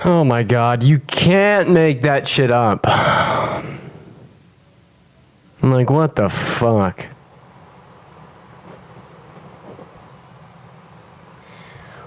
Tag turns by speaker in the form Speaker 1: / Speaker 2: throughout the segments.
Speaker 1: Oh my god, you can't make that shit up. I'm like, what the fuck?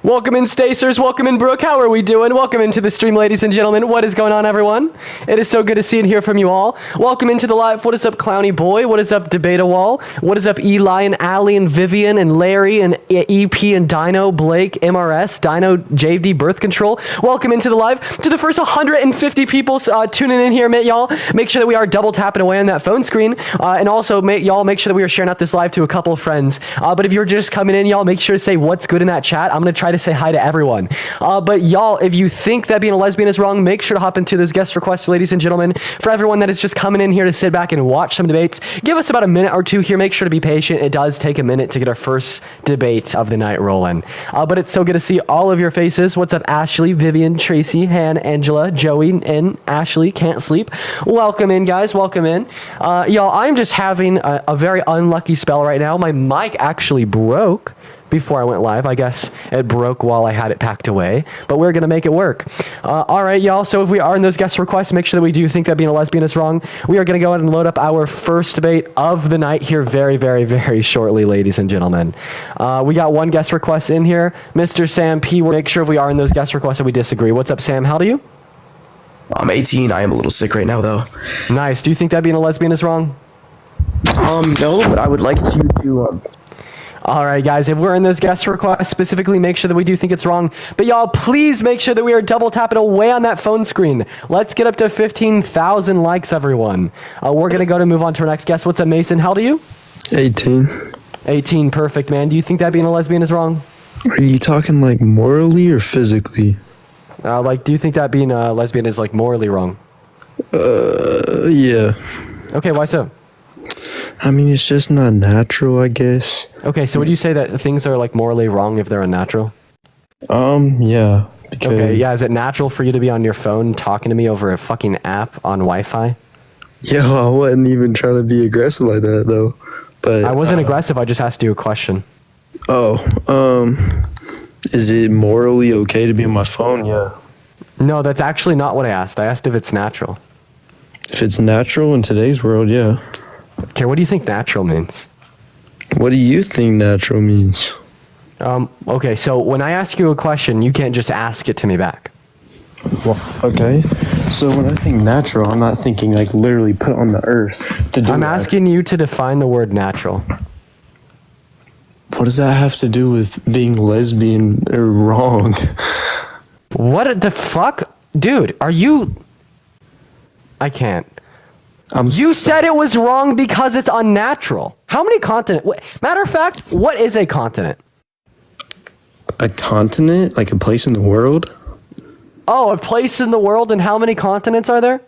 Speaker 1: Welcome in, Stacers. Welcome in, Brooke. How are we doing? Welcome into the stream, ladies and gentlemen. What is going on, everyone? It is so good to see and hear from you all. Welcome into the live. What is up, Clowny Boy? What is up, Debate-A-Wall? What is up, Eli and Allie and Vivian and Larry and EP and Dino, Blake, MRS, Dino, JD, Birth Control? Welcome into the live. To the first 150 people tuning in here, y'all. Make sure that we are double tapping away on that phone screen. And also, y'all make sure that we are sharing out this live to a couple of friends. But if you're just coming in, y'all, make sure to say what's good in that chat. I'm going to try to say hi to everyone. But y'all, if you think that being a lesbian is wrong, make sure to hop into those guest requests, ladies and gentlemen. For everyone that is just coming in here to sit back and watch some debates, give us about a minute or two here. Make sure to be patient. It does take a minute to get our first debate of the night rolling. But it's so good to see all of your faces. What's up, Ashley, Vivian, Tracy, Han, Angela, Joey, and Ashley Can't Sleep. Welcome in, guys. Welcome in. Y'all, I'm just having a very unlucky spell right now. My mic actually broke before I went live. I guess it broke while I had it packed away, but we're gonna make it work. All right, y'all, so if we are in those guest requests, make sure that we do think that being a lesbian is wrong. We are gonna go ahead and load up our first debate of the night here very, very, very shortly, ladies and gentlemen. We got one guest request in here. Mr. Sam P, we'll make sure if we are in those guest requests that we disagree. What's up, Sam? How do you?
Speaker 2: I'm 18. I am a little sick right now, though.
Speaker 1: Nice. Do you think that being a lesbian is wrong?
Speaker 2: No, but I would like you to,
Speaker 1: All right, guys, if we're in those guest requests, specifically make sure that we do think it's wrong. But y'all, please make sure that we are double tapping away on that phone screen. Let's get up to 15,000 likes, everyone. We're going to go to move on to our next guest. What's up, Mason? How old are you?
Speaker 3: 18.
Speaker 1: 18, perfect, man. Do you think that being a lesbian is wrong?
Speaker 3: Are you talking like morally or physically?
Speaker 1: Do you think that being a lesbian is like morally wrong?
Speaker 3: Yeah.
Speaker 1: Okay, why so?
Speaker 3: I mean, it's just not natural, I guess.
Speaker 1: Okay, so would you say that things are like morally wrong if they're unnatural?
Speaker 3: Yeah. Because
Speaker 1: Okay, yeah, is it natural for you to be on your phone talking to me over a fucking app on Wi-Fi?
Speaker 3: Yo, I wasn't even trying to be aggressive like that, though. But
Speaker 1: I wasn't aggressive, I just asked you a question.
Speaker 3: Is it morally okay to be on my phone? Yeah.
Speaker 1: No, that's actually not what I asked. I asked if it's natural.
Speaker 3: If it's natural in today's world, yeah.
Speaker 1: Okay, what do you think natural means?
Speaker 3: What do you think natural means?
Speaker 1: Okay, so when I ask you a question, you can't just ask it to me back.
Speaker 3: Well, okay. So when I think natural, I'm not thinking like literally put on the earth to do
Speaker 1: I'm
Speaker 3: that.
Speaker 1: asking you to define the word natural.
Speaker 3: What does that have to do with being lesbian or wrong?
Speaker 1: What the fuck? Dude, are you... I can't. You said it was wrong because it's unnatural. How many continents? Matter of fact, what is a continent?
Speaker 3: A continent? Like a place in the world?
Speaker 1: Oh, a place in the world, and how many continents are there?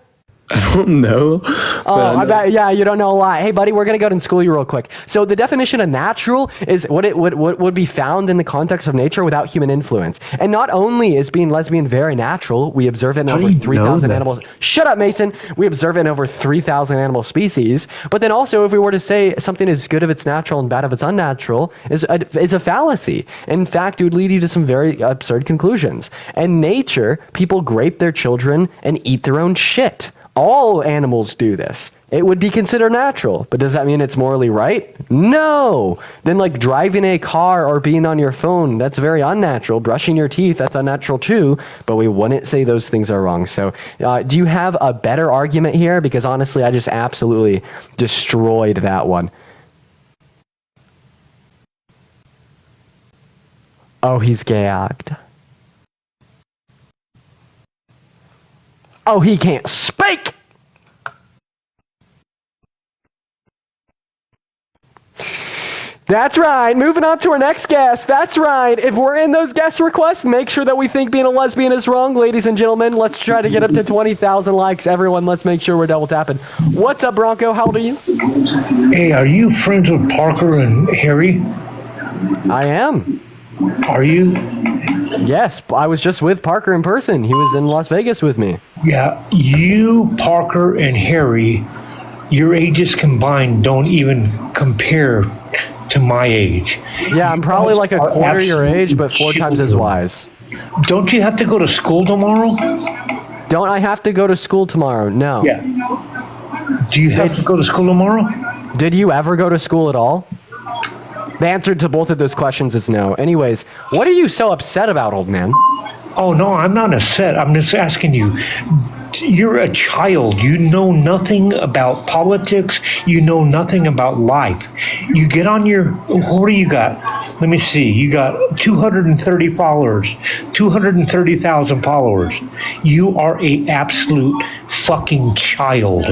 Speaker 3: I don't know.
Speaker 1: Oh, I bet, yeah, you don't know a lot. Hey, buddy, we're going to go ahead and school you real quick. So the definition of natural is what would be found in the context of nature without human influence. And not only is being lesbian very natural, we observe it in over 3,000 animals. Shut up, Mason. We observe it in over 3,000 animal species. But then also, if we were to say something is good if it's natural and bad if it's unnatural, is a fallacy. In fact, it would lead you to some very absurd conclusions. In nature, people grape their children and eat their own shit. All animals do this. It would be considered natural, but does that mean it's morally right? No. Then like driving a car or being on your phone, that's very unnatural. Brushing your teeth, that's unnatural too, but we wouldn't say those things are wrong. So do you have a better argument here? Because honestly, I just absolutely destroyed that one. Oh, he's gagged. Oh, he can't speak! That's right. Moving on to our next guest. That's right. If we're in those guest requests, make sure that we think being a lesbian is wrong. Ladies and gentlemen, let's try to get up to 20,000 likes. Everyone, let's make sure we're double tapping. What's up, Bronco? How old are you?
Speaker 4: Hey, are you friends with Parker and Harry?
Speaker 1: I am.
Speaker 4: Are you?
Speaker 1: Yes, I was just with Parker in person. He was in Las Vegas with me.
Speaker 4: Yeah, you, Parker, and Harry, your ages combined don't even compare to my age.
Speaker 1: Yeah, I'm probably like a quarter your age, but 4 times as wise.
Speaker 4: Don't you have to go to school tomorrow?
Speaker 1: Don't I have to go to school tomorrow? No.
Speaker 4: Yeah. Do you have to go to school tomorrow?
Speaker 1: Did you ever go to school at all? The answer to both of those questions is no. Anyways, what are you so upset about, old man?
Speaker 4: Oh, no, I'm not upset. I'm just asking you. You're a child. You know nothing about politics. You know nothing about life. You get on your, what do you got? Let me see. You got 230 followers, 230,000 followers. You are a absolute fucking child.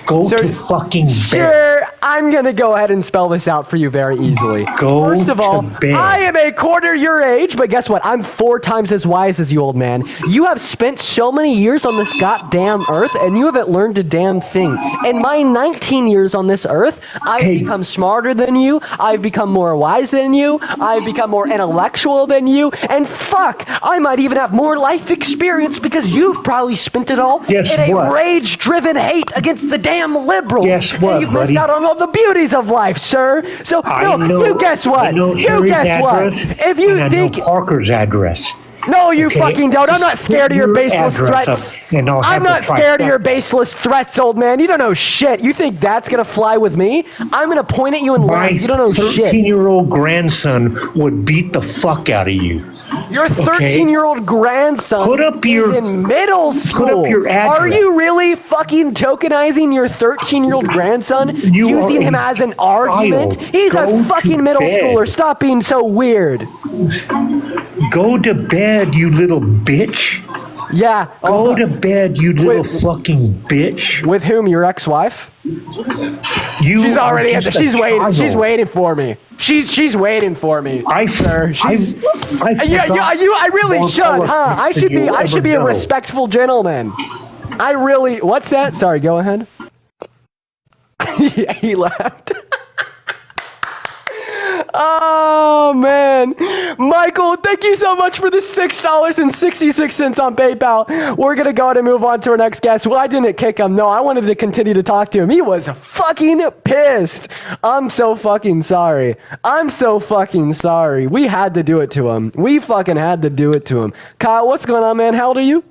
Speaker 4: Go to fucking bed.
Speaker 1: Sure, I'm gonna go ahead and spell this out for you very easily. First of all, I am a quarter your age, but guess what? I'm 4 times as wise as you, old man. You have spent so many years on this goddamn earth, and you haven't learned a damn thing. In my 19 years on this earth, I've become smarter than you, I've become more wise than you, I've become more intellectual than you, and fuck, I might even have more life experience because you've probably spent it all in a rage-driven hate against the damn liberals.
Speaker 4: Guess what,
Speaker 1: and you've
Speaker 4: buddy?
Speaker 1: missed out on all the beauties of life, sir. So, you guess what? You guess what? If you think
Speaker 4: Parker's address.
Speaker 1: No, you fucking don't. I'm not scared of your baseless threats. I'm not scared of your baseless threats, old man. You don't know shit. You think that's gonna fly with me? I'm gonna point at you and laugh. You don't know shit.
Speaker 4: My 13-year-old grandson would beat the fuck out of you.
Speaker 1: Your 13-year-old grandson is in middle school.
Speaker 4: Put up your address.
Speaker 1: Are you really fucking tokenizing your 13-year-old grandson, using him as an argument? He's a fucking middle schooler. Stop being so weird.
Speaker 4: Go to bed, you little bitch.
Speaker 1: Yeah.
Speaker 4: Go to bed, you little fucking bitch.
Speaker 1: With whom? Your ex-wife? She's already in there. She's waiting. She's waiting for me. She's waiting for me. I really should, huh? I should be a respectful gentleman. I really. What's that? Sorry. Go ahead. Yeah, he left. Oh, man. Michael, thank you so much for the $6.66 on PayPal. We're going to go ahead and move on to our next guest. Well, I didn't kick him. No, I wanted to continue to talk to him. He was fucking pissed. I'm so fucking sorry. I'm so fucking sorry. We had to do it to him. We fucking had to do it to him. Kyle, what's going on, man? How old are you?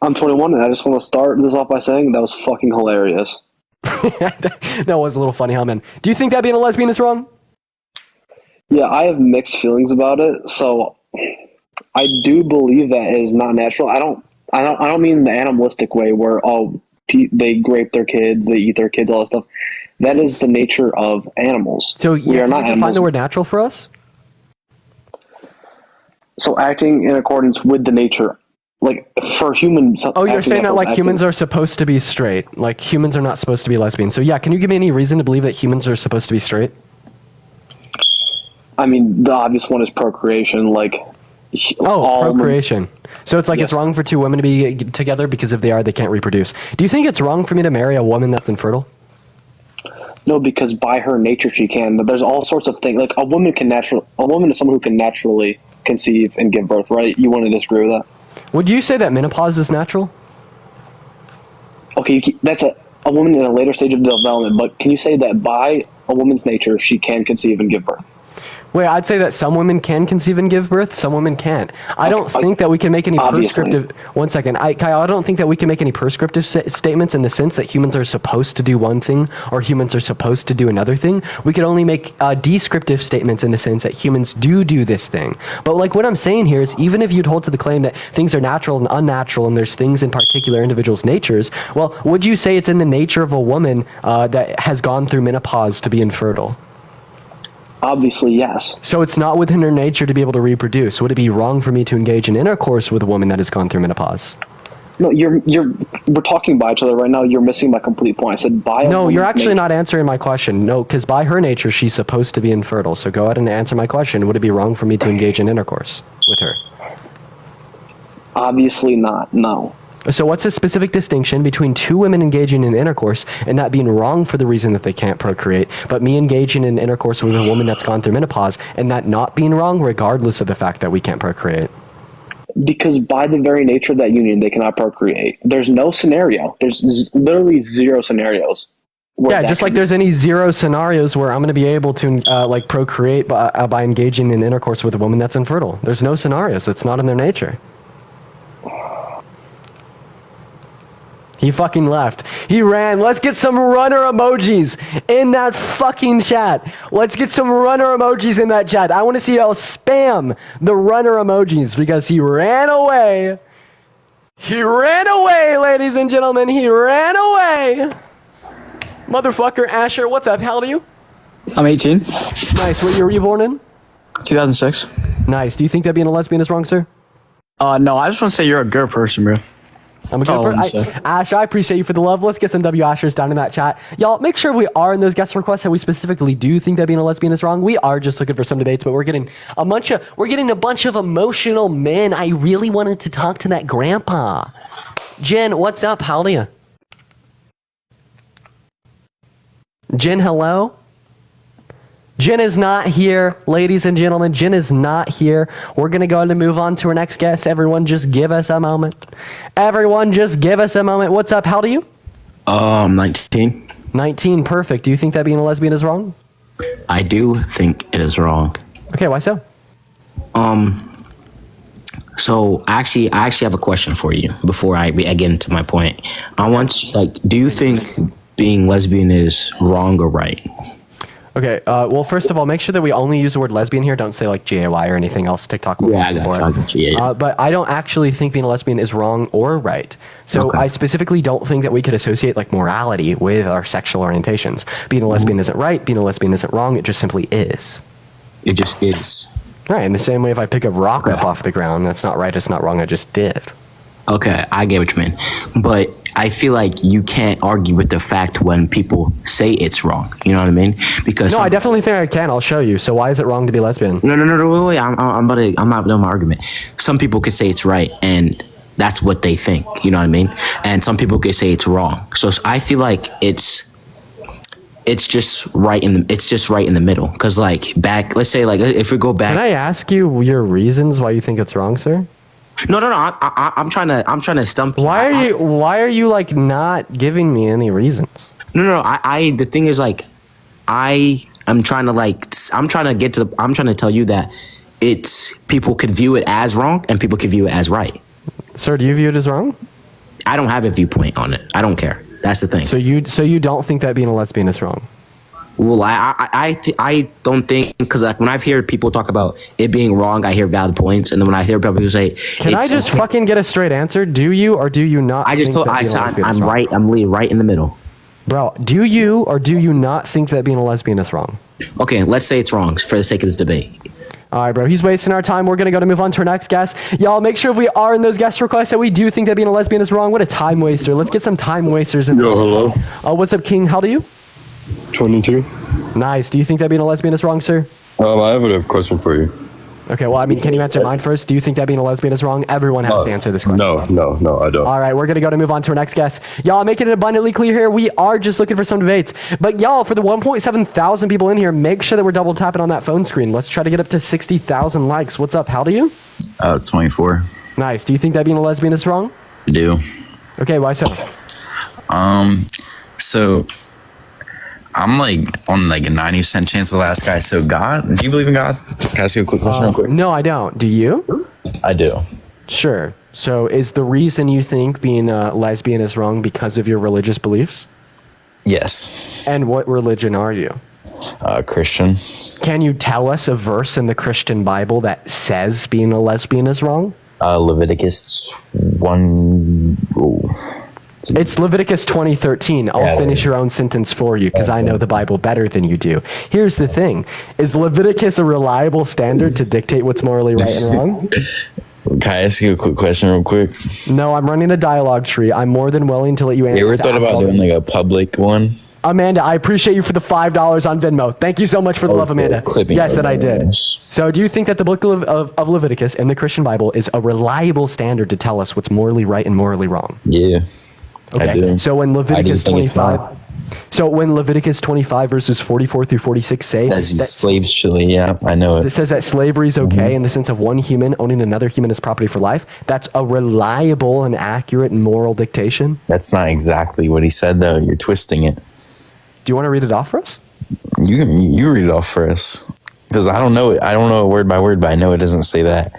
Speaker 2: I'm 21, and I just want to start this off by saying that was fucking hilarious.
Speaker 1: That was a little funny, huh, man? Do you think that being a lesbian is wrong?
Speaker 2: Yeah, I have mixed feelings about it. So I do believe that is not natural. I don't mean the animalistic way where they rape their kids, they eat their kids, all that stuff. That is the nature of animals.
Speaker 1: So
Speaker 2: we are not animals.
Speaker 1: Find the word natural for us?
Speaker 2: So acting in accordance with the nature. Like, for humans...
Speaker 1: Oh, you're saying that, like, humans are supposed to be straight. Like, humans are not supposed to be lesbian. So, yeah, can you give me any reason to believe that humans are supposed to be straight?
Speaker 2: I mean, the obvious one is procreation. Like...
Speaker 1: procreation. So it's like it's wrong for 2 women to be together because if they are, they can't reproduce. Do you think it's wrong for me to marry a woman that's infertile?
Speaker 2: No, because by her nature she can. But there's all sorts of things. Like, a woman is someone who can naturally conceive and give birth, right? You want to disagree with that?
Speaker 1: Would you say that menopause is natural?
Speaker 2: Okay, that's a woman in a later stage of development, but can you say that by a woman's nature, she can conceive and give birth?
Speaker 1: Wait, I'd say that some women can conceive and give birth, some women can't. I don't think that we can make any prescriptive... One second. Kyle, I don't think that we can make any prescriptive statements in the sense that humans are supposed to do one thing or humans are supposed to do another thing. We could only make descriptive statements in the sense that humans do this thing. But like what I'm saying here is even if you'd hold to the claim that things are natural and unnatural and there's things in particular individuals' natures, well, would you say it's in the nature of a woman that has gone through menopause to be infertile?
Speaker 2: Obviously, yes.
Speaker 1: So it's not within her nature to be able to reproduce. Would it be wrong for me to engage in intercourse with a woman that has gone through menopause?
Speaker 2: No, we're talking by each other right now. You're missing my complete point. I said by.
Speaker 1: No, you're actually not answering my question. No, because by her nature, she's supposed to be infertile. So go ahead and answer my question. Would it be wrong for me to engage in intercourse with her?
Speaker 2: Obviously not. No.
Speaker 1: So what's a specific distinction between 2 women engaging in intercourse and that being wrong for the reason that they can't procreate, but me engaging in intercourse with a woman that's gone through menopause and that not being wrong regardless of the fact that we can't procreate?
Speaker 2: Because by the very nature of that union, they cannot procreate. There's no scenario. There's literally 0 scenarios
Speaker 1: Yeah, just like there's any zero scenarios where I'm going to be able to like procreate by engaging in intercourse with a woman that's infertile. There's no scenarios. It's not in their nature. He fucking left. He ran. Let's get some runner emojis in that fucking chat. Let's get some runner emojis in that chat. I want to see y'all spam the runner emojis because he ran away. He ran away, ladies and gentlemen. He ran away. Motherfucker, Asher, what's up? How old are you?
Speaker 5: I'm 18.
Speaker 1: Nice. What year were you born in?
Speaker 5: 2006.
Speaker 1: Nice. Do you think that being a lesbian is wrong, sir?
Speaker 5: No, I just want to say you're a good person, bro.
Speaker 1: I'm a
Speaker 5: That's all
Speaker 1: good
Speaker 5: I'm
Speaker 1: person.
Speaker 5: saying.
Speaker 1: Ash, I appreciate you for the love. Let's get some W Ashers down in that chat. Y'all, make sure we are in those guest requests that we specifically do think that being a lesbian is wrong. We are just looking for some debates, but we're getting a bunch of emotional men. I really wanted to talk to that grandpa. Jen, what's up? How old are you? Jen, hello? Jen is not here, ladies and gentlemen. Jen is not here. We're going to go ahead and move on to our next guest. Everyone, just give us a moment. Everyone, just give us a moment. What's up? How old are you?
Speaker 6: 19.
Speaker 1: 19, perfect. Do you think that being a lesbian is wrong?
Speaker 6: I do think it is wrong.
Speaker 1: Okay, why so?
Speaker 6: So I actually have a question for you before I get into my point. Do you think being lesbian is wrong or right?
Speaker 1: Okay, well, first of all, make sure that we only use the word lesbian here. Don't say like GAY or anything else. TikTok will
Speaker 6: Yeah, that's yeah.
Speaker 1: But I don't actually think being a lesbian is wrong or right. So
Speaker 6: Okay.
Speaker 1: I specifically don't think that we could associate like morality with our sexual orientations. Being a lesbian isn't right. Being a lesbian isn't wrong. It just simply is.
Speaker 6: It just is.
Speaker 1: Right, in the same way if I pick a rock up off the ground, that's not right, it's not wrong, I just did.
Speaker 6: Okay, I get what you mean. But I feel like you can't argue with the fact when people say it's wrong. You know what I mean? Because
Speaker 1: No, I definitely think I can. I'll show you. So why is it wrong to be lesbian?
Speaker 6: No, wait. I'm not done my argument. Some people could say it's right, and that's what they think. You know what I mean? And some people could say it's wrong. So I feel like it's just right in the middle. Because like let's say like if we go back.
Speaker 1: Can I ask you your reasons why you think it's wrong, sir?
Speaker 6: No. I'm trying to stump you.
Speaker 1: Why are you like not giving me any reasons?
Speaker 6: No. The thing is like I'm trying to tell you that it's people could view it as wrong and people could view it as right.
Speaker 1: Sir, do you view it as wrong?
Speaker 6: I don't have a viewpoint on it. I don't care. That's the thing.
Speaker 1: So you don't think that being a lesbian is wrong?
Speaker 6: Well, I don't think, because like when I've heard people talk about it being wrong, I hear valid points, and then when I hear people say,
Speaker 1: Can I just fucking get a straight answer? Do you or do you not?
Speaker 6: I just
Speaker 1: think
Speaker 6: told
Speaker 1: that being a lesbian is
Speaker 6: I'm
Speaker 1: wrong?
Speaker 6: right. I'm right in the middle.
Speaker 1: Bro, do you or do you not think that being a lesbian is wrong?
Speaker 6: Okay, let's say it's wrong for the sake of this debate.
Speaker 1: All right, bro. He's wasting our time. We're going to move on to our next guest. Y'all, make sure if we are in those guest requests that we do think that being a lesbian is wrong. What a time waster. Let's get some time wasters in.
Speaker 7: Yo, hello.
Speaker 1: What's up, King? How old are you?
Speaker 7: 22.
Speaker 1: Nice. Do you think that being a lesbian is wrong, sir?
Speaker 7: I have a question for you.
Speaker 1: Okay, well, I mean, can you answer mine first? Do you think that being a lesbian is wrong? Everyone has to answer this question.
Speaker 7: No, I don't.
Speaker 1: All right, we're going to move on to our next guest. Y'all, making it abundantly clear here, we are just looking for some debates. But y'all, for the 1.7 thousand people in here, make sure that we're double tapping on that phone screen. Let's try to get up to 60,000 likes. What's up? How old are you?
Speaker 8: 24.
Speaker 1: Nice. Do you think that being a lesbian is wrong?
Speaker 8: I do.
Speaker 1: Okay, why so?
Speaker 8: So I'm like on like a 90% chance of the last guy. So God, do you believe in God? Can I ask you a quick question real quick?
Speaker 1: No, I don't. Do you?
Speaker 8: I do.
Speaker 1: Sure. So is the reason you think being a lesbian is wrong because of your religious beliefs?
Speaker 8: Yes.
Speaker 1: And what religion are you?
Speaker 8: Christian.
Speaker 1: Can you tell us a verse in the Christian Bible that says being a lesbian is wrong?
Speaker 8: Leviticus 1. Oh.
Speaker 1: It's Leviticus 20:13. I'll finish your own sentence for you because I know the Bible better than you do. Here's the thing. Is Leviticus a reliable standard to dictate what's morally right and wrong?
Speaker 8: Can I ask you a quick question real quick?
Speaker 1: No, I'm running a dialogue tree. I'm more than willing to let you answer.
Speaker 8: You ever thought about doing like a public one?
Speaker 1: Amanda, I appreciate you for the $5 on Venmo. Thank you so much for the love, Amanda. Yes, that I did. So do you think that the book of Leviticus in the Christian Bible is a reliable standard to tell us what's morally right and morally wrong?
Speaker 8: Yeah.
Speaker 1: Okay.
Speaker 8: I do.
Speaker 1: So when Leviticus
Speaker 8: I do think it's
Speaker 1: 25 verses 44 through 46 say
Speaker 8: that slaves chili, yeah, I know
Speaker 1: it
Speaker 8: it.
Speaker 1: says that slavery is okay in the sense of one human owning another human as property for life, that's a reliable and accurate and moral dictation.
Speaker 8: That's not exactly what he said though. You're twisting it.
Speaker 1: Do you want to read it off for us?
Speaker 8: You read it off for us, because I don't know it word by word, but I know it doesn't say that.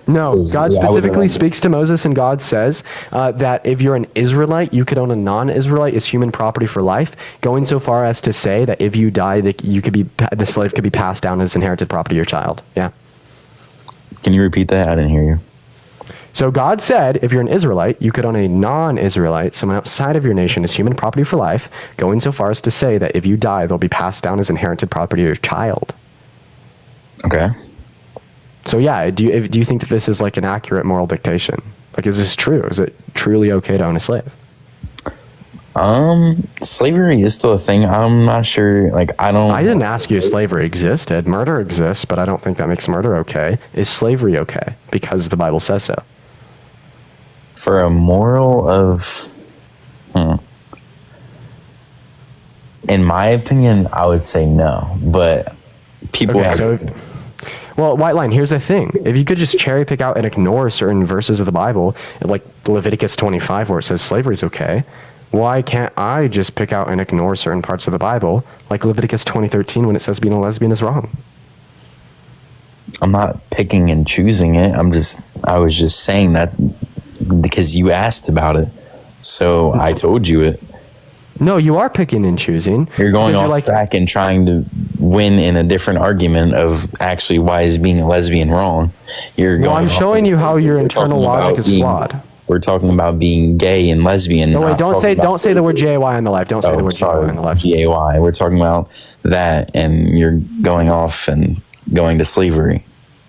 Speaker 1: No, God
Speaker 8: Yeah, I would
Speaker 1: specifically
Speaker 8: remember.
Speaker 1: speaks to Moses, and God says that if you're an Israelite, you could own a non-Israelite as human property for life, going so far as to say that if you die, the slave could be passed down as inherited property to your child. Yeah.
Speaker 8: Can you repeat that? I didn't hear you.
Speaker 1: So God said, if you're an Israelite, you could own a non-Israelite, someone outside of your nation, as human property for life, going so far as to say that if you die, they'll be passed down as inherited property to your child.
Speaker 8: Okay.
Speaker 1: So yeah, do you think that this is like an accurate moral dictation? Like, is this true? Is it truly okay to own a slave?
Speaker 8: Slavery is still a thing. I'm not sure. Like, I
Speaker 1: didn't ask you if slavery existed. Murder exists, but I don't think that makes murder okay. Is slavery okay? Because the Bible says so.
Speaker 8: For a moral of, in my opinion, I would say no. But people
Speaker 1: Well, White Line, here's the thing. If you could just cherry pick out and ignore certain verses of the Bible, like Leviticus 25, where it says slavery is okay, why can't I just pick out and ignore certain parts of the Bible, like Leviticus 20:13, when it says being a lesbian is wrong?
Speaker 8: I'm not picking and choosing it. I was just saying that because you asked about it. So I told you it.
Speaker 1: No, you are picking and choosing.
Speaker 8: You're going off track and trying to win in a different argument of actually why is being a lesbian wrong.
Speaker 1: I'm showing you how your internal logic is flawed.
Speaker 8: We're talking about being gay and lesbian.
Speaker 1: No, wait, don't say the word GAY on the live. Don't say the word GAY on the live.
Speaker 8: GAY. We're talking about that, and you're going off and going to slavery.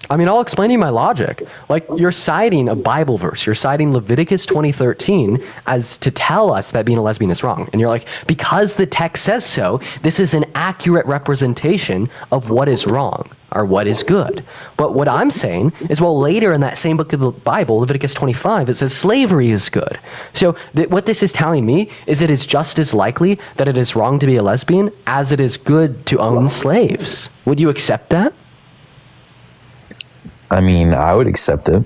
Speaker 1: I mean, I'll explain to you my logic. Like, you're citing a Bible verse. You're citing Leviticus 20:13 as to tell us that being a lesbian is wrong. And you're like, because the text says so, this is an accurate representation of what is wrong or what is good. But what I'm saying is, well, later in that same book of the Bible, Leviticus 25, it says slavery is good. So what this is telling me is it is just as likely that it is wrong to be a lesbian as it is good to own slaves. Would you accept that?
Speaker 8: I mean, I would accept it.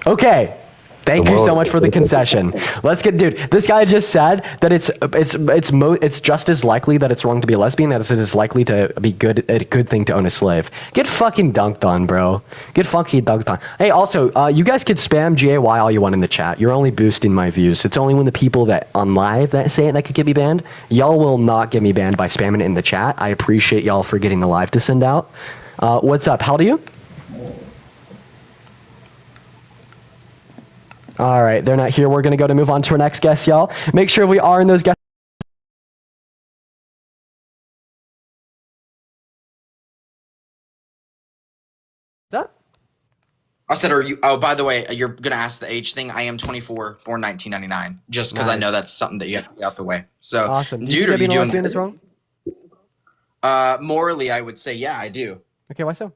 Speaker 1: Okay. Thank you so much for the concession. Let's get, dude. This guy just said that it's just as likely that it's wrong to be a lesbian as it is likely to be a good thing to own a slave. Get fucking dunked on, bro. Get fucking dunked on. Hey, also, you guys could spam GAY all you want in the chat. You're only boosting my views. It's only when the people that on live that say it that could get me banned. Y'all will not get me banned by spamming it in the chat. I appreciate y'all for getting the live to send out. What's up? How old are you? All right, they're not here. We're going to move on to our next guest, y'all. Make sure we are in those guests. What's up?
Speaker 9: I said, are you? Oh, by the way, you're going to ask the age thing. I am 24, born 1999, just because I know that's something that you have to get out the way. So,
Speaker 1: awesome.
Speaker 9: Dude, are you doing
Speaker 1: lesbian is wrong?
Speaker 9: Morally, I would say, yeah, I do.
Speaker 1: Okay, why so?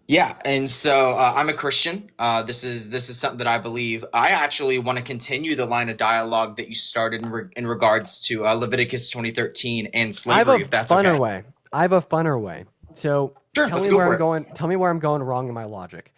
Speaker 9: Yeah, and so I'm a Christian. This is something that I believe. I actually want to continue the line of dialogue that you started in regards to Leviticus 20:13 and slavery. If that's okay.
Speaker 1: I have a funner way. So
Speaker 9: sure,
Speaker 1: tell me where I'm going wrong in my logic.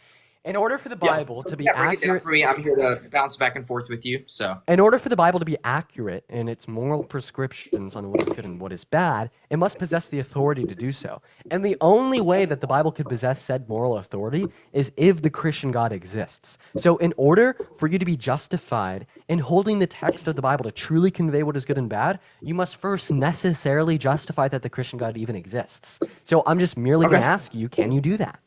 Speaker 1: In order for the Bible to be accurate, break it down
Speaker 9: for me. I'm here to bounce back and forth with you. So,
Speaker 1: in order for the Bible to be accurate in its moral prescriptions on what is good and what is bad, it must possess the authority to do so. And the only way that the Bible could possess said moral authority is if the Christian God exists. So, in order for you to be justified in holding the text of the Bible to truly convey what is good and bad, you must first necessarily justify that the Christian God even exists. So, I'm just merely going to ask you, can you do that?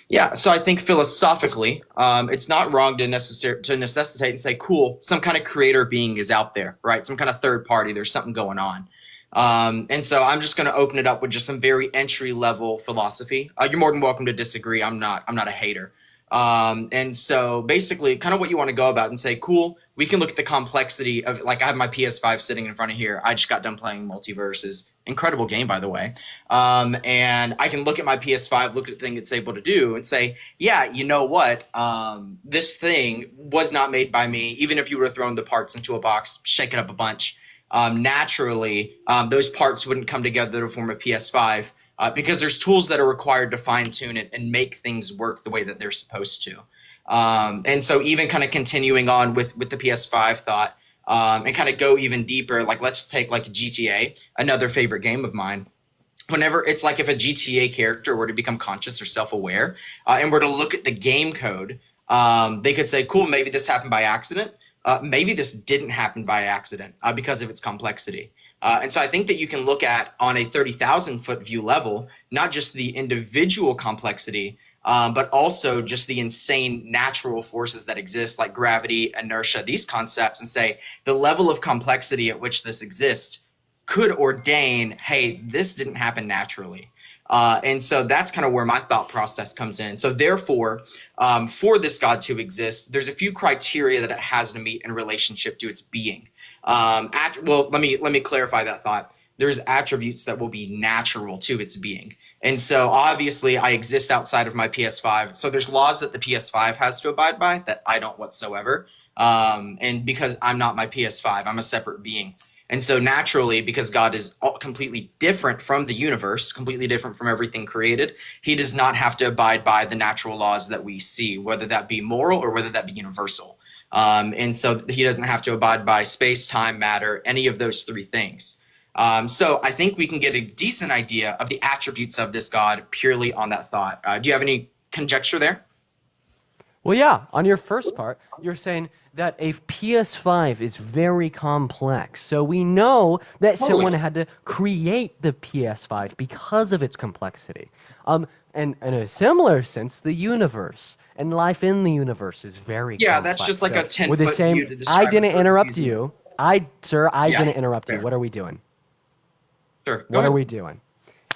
Speaker 9: Yeah, so I think philosophically, it's not wrong to necessitate and say, cool, some kind of creator being is out there, right? Some kind of third party, there's something going on. And so I'm just going to open it up with just some very entry level philosophy. You're more than welcome to disagree. I'm not a hater. And so basically kind of what you want to go about and say, cool, we can look at the complexity of, like, I have my PS5 sitting in front of here. I just got done playing Multiverses. Incredible game, by the way. And I can look at my PS5, look at the thing it's able to do and say, yeah, you know what? This thing was not made by me. Even if you were thrown the parts into a box, shake it up a bunch. Naturally, those parts wouldn't come together to form a PS5 because there's tools that are required to fine tune it and make things work the way that they're supposed to. And so even kind of continuing on with the PS5 thought, and kind of go even deeper. Like let's take like GTA, another favorite game of mine. Whenever it's like if a GTA character were to become conscious or self-aware and were to look at the game code, they could say, cool, maybe this happened by accident. Maybe this didn't happen by accident because of its complexity. And so I think that you can look at on a 30,000 foot view level, not just the individual complexity, but also just the insane natural forces that exist like gravity, inertia, these concepts, and say the level of complexity at which this exists could ordain, hey, this didn't happen naturally. And so that's kind of where my thought process comes in. So therefore, for this God to exist, there's a few criteria that it has to meet in relationship to its being. Well, let me clarify that thought. There's attributes that will be natural to its being. And so obviously I exist outside of my PS5. So there's laws that the PS5 has to abide by that I don't whatsoever. And because I'm not my PS5, I'm a separate being. And so naturally, because God is completely different from the universe, completely different from everything created, he does not have to abide by the natural laws that we see, whether that be moral or whether that be universal. And so he doesn't have to abide by space, time, matter, any of those three things. So I think we can get a decent idea of the attributes of this God purely on that thought. Do you have any conjecture there?
Speaker 1: Well, yeah, on your first part, you're saying that a PS5 is very complex. So we know that someone had to create the PS5 because of its complexity. And in a similar sense, the universe and life in the universe is very complex.
Speaker 9: That's just like a 10-foot
Speaker 1: with the same,
Speaker 9: view to describe
Speaker 1: I didn't
Speaker 9: it
Speaker 1: interrupt
Speaker 9: confusing.
Speaker 1: you. I didn't interrupt
Speaker 9: fair.
Speaker 1: you. What are we doing?
Speaker 9: Sure. Go
Speaker 1: What
Speaker 9: ahead.
Speaker 1: are we doing?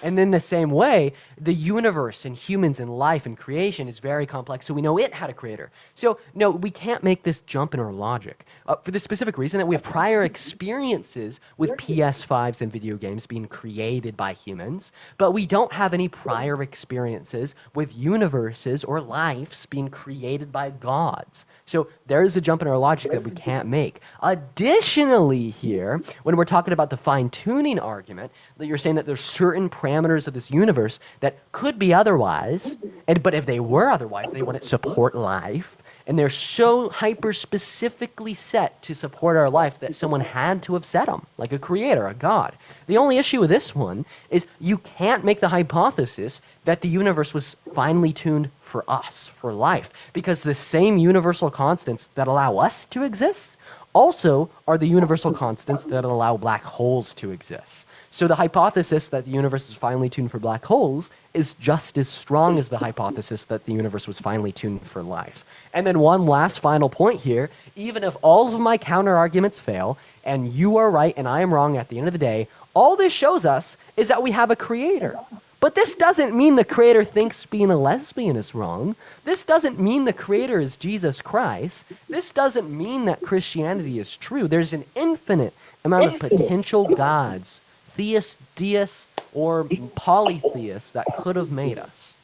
Speaker 1: And in the same way, the universe and humans and life and creation is very complex, so we know it had a creator. So, no, we can't make this jump in our logic. For the specific reason that we have prior experiences with PS5s and video games being created by humans, but we don't have any prior experiences with universes or lives being created by gods. So there is a jump in our logic that we can't make. Additionally here, when we're talking about the fine-tuning argument, that you're saying that there's certain parameters of this universe that could be otherwise, but if they were otherwise, they wouldn't support life, and they're so hyper-specifically set to support our life that someone had to have set them, like a creator, a god. The only issue with this one is you can't make the hypothesis that the universe was finely tuned for us, for life, because the same universal constants that allow us to exist also are the universal constants that allow black holes to exist. So the hypothesis that the universe is finely tuned for black holes is just as strong as the hypothesis that the universe was finely tuned for life. And then one last final point here, even if all of my counter arguments fail, and you are right and I am wrong at the end of the day, all this shows us is that we have a creator. But this doesn't mean the creator thinks being a lesbian is wrong. This doesn't mean the creator is Jesus Christ. This doesn't mean that Christianity is true. There's an infinite amount of potential gods, theists, deists, or polytheists that could have made us.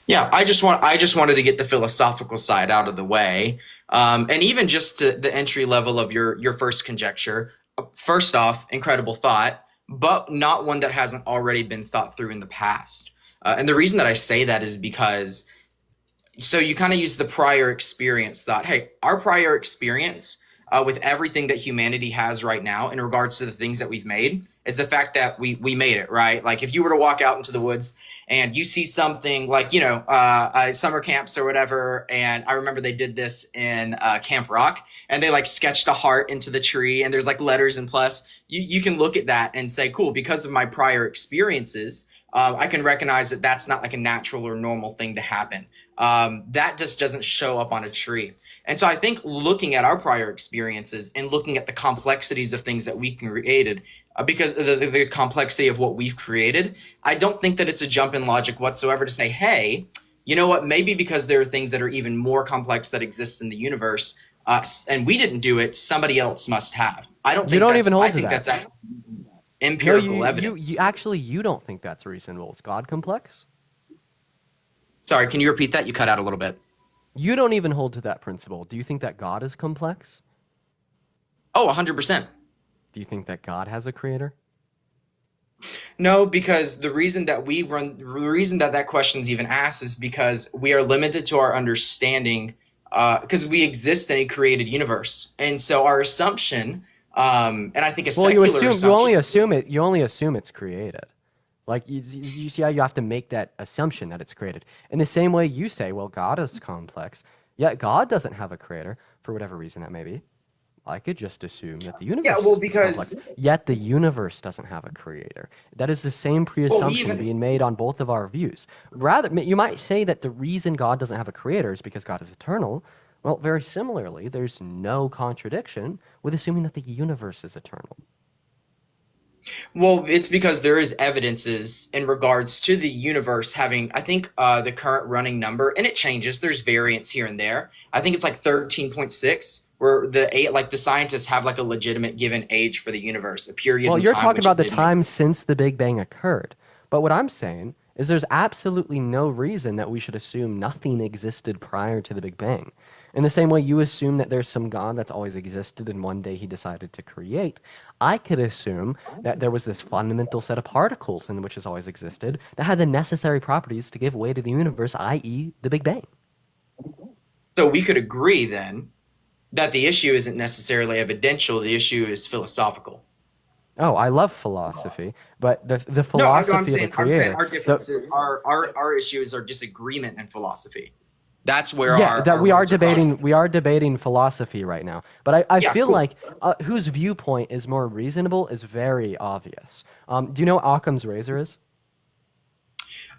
Speaker 9: Yeah, I just wanted to get the philosophical side out of the way, and even just to the entry level of your first conjecture. First off, incredible thought, but not one that hasn't already been thought through in the past. And the reason that I say that is because, so you kind of use the prior experience thought. Hey, our prior experience with everything that humanity has right now in regards to the things that we've made is the fact that we made it, right? Like if you were to walk out into the woods and you see something like, summer camps or whatever, and I remember they did this in Camp Rock, and they like sketched a heart into the tree and there's like letters and plus, you can look at that and say, cool, because of my prior experiences, I can recognize that that's not like a natural or normal thing to happen. That just doesn't show up on a tree. And so I think looking at our prior experiences and looking at the complexities of things that we created, because of the complexity of what we've created, I don't think that it's a jump in logic whatsoever to say, hey, you know what, maybe because there are things that are even more complex that exist in the universe, and we didn't do it, somebody else must have. I don't think
Speaker 1: You don't even hold
Speaker 9: I
Speaker 1: to
Speaker 9: think
Speaker 1: that.
Speaker 9: that's actually empirical
Speaker 1: No,
Speaker 9: evidence.
Speaker 1: you don't think that's reasonable. Is God complex?
Speaker 9: Sorry, can you repeat that? You cut out a little bit.
Speaker 1: You don't even hold to that principle. Do you think that God is complex?
Speaker 9: Oh, 100%.
Speaker 1: Do you think that God has a creator?
Speaker 9: No, because the reason that question's even asked is because we are limited to our understanding because we exist in a created universe, and so our assumption, and I think a
Speaker 1: Well,
Speaker 9: secular
Speaker 1: you
Speaker 9: assumption.
Speaker 1: You only assume it's created. Like you see how you have to make that assumption that it's created. In the same way you say, well, God is complex, yet God doesn't have a creator for whatever reason that may be. I could just assume that the universe is complex, yet the universe doesn't have a creator. That is the same pre-assumption being made on both of our views. Rather, you might say that the reason God doesn't have a creator is because God is eternal. Well, very similarly, there's no contradiction with assuming that the universe is eternal.
Speaker 9: Well, it's because there is evidences in regards to the universe having, I think, the current running number, and it changes. There's variance here and there. I think it's like 13.6, where the scientists have like a legitimate given age for the universe, a period.
Speaker 1: Well,
Speaker 9: in
Speaker 1: you're
Speaker 9: time
Speaker 1: talking
Speaker 9: which
Speaker 1: about
Speaker 9: it
Speaker 1: the
Speaker 9: did
Speaker 1: time since the Big Bang occurred. But what I'm saying is there's absolutely no reason that we should assume nothing existed prior to the Big Bang. In the same way you assume that there's some God that's always existed and one day he decided to create, I could assume that there was this fundamental set of particles in which has always existed that had the necessary properties to give way to the universe, i.e. the Big Bang.
Speaker 9: So we could agree then that the issue isn't necessarily evidential, the issue is philosophical.
Speaker 1: Oh, I love philosophy, but the philosophy
Speaker 9: No, I'm
Speaker 1: of the
Speaker 9: saying
Speaker 1: creator.
Speaker 9: our differences, our issue is our disagreement in philosophy. That's where
Speaker 1: we are debating philosophy right now. But I feel like whose viewpoint is more reasonable is very obvious. Do you know what Occam's razor is?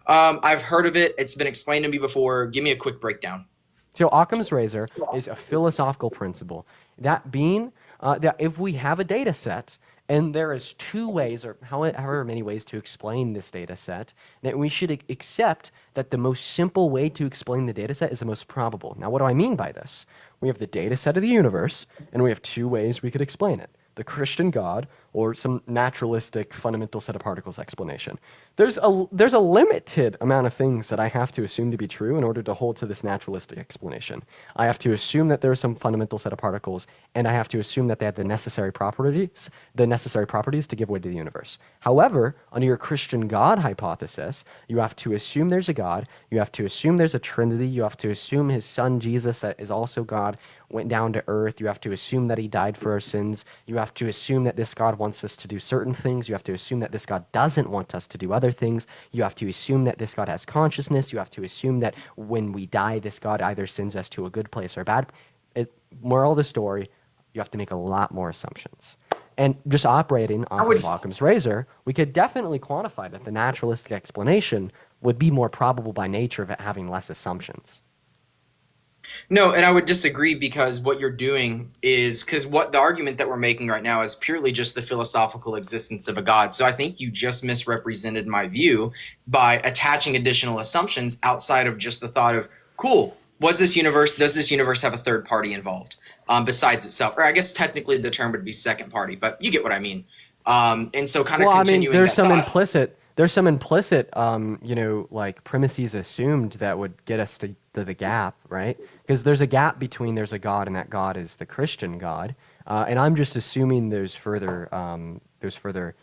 Speaker 9: I've heard of it. It's been explained to me before. Give me a quick breakdown.
Speaker 1: So Occam's razor is a philosophical principle. That being that if we have a data set and there is two ways or however many ways to explain this data set, that we should accept that the most simple way to explain the data set is the most probable. Now, what do I mean by this? We have the data set of the universe, and we have two ways we could explain it. The Christian God or some naturalistic fundamental set of particles explanation. There's a limited amount of things that I have to assume to be true in order to hold to this naturalistic explanation. I have to assume that there is some fundamental set of particles, and I have to assume that they have the necessary properties to give way to the universe. However, under your Christian God hypothesis, you have to assume there's a God, you have to assume there's a Trinity, you have to assume his son Jesus, that is also God, went down to earth, you have to assume that he died for our sins, you have to assume that this God wants us to do certain things, you have to assume that this God doesn't want us to do other things, you have to assume that this God has consciousness, you have to assume that when we die, this God either sends us to a good place or a bad. Moral of the story, you have to make a lot more assumptions. And just operating off of Occam's razor, we could definitely quantify that the naturalistic explanation would be more probable by nature of it having less assumptions.
Speaker 9: No, and I would disagree because what you're doing is because what the argument that we're making right now is purely just the philosophical existence of a God. So I think you just misrepresented my view by attaching additional assumptions outside of just the thought of, cool, does this universe have a third party involved besides itself? Or I guess technically the term would be second party, but you get what I mean. And so kind of continuing
Speaker 1: there's
Speaker 9: that
Speaker 1: some
Speaker 9: thought.
Speaker 1: There's some implicit, like premises assumed that would get us to the gap, right? Because there's a gap between there's a God and that God is the Christian God, and I'm just assuming there's further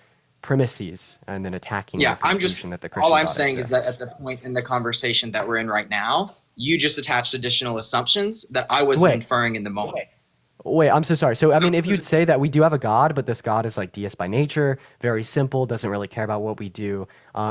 Speaker 1: premises and then attacking.
Speaker 9: Yeah,
Speaker 1: the conclusion that the Christian
Speaker 9: all I'm
Speaker 1: God
Speaker 9: saying
Speaker 1: exists.
Speaker 9: is that at the point in the conversation that we're in right now, you just attached additional assumptions that I wasn't inferring in the moment.
Speaker 1: Wait, I'm so sorry. So, I mean, if you'd say that we do have a God, but this God is like deist by nature, very simple, doesn't really care about what we do,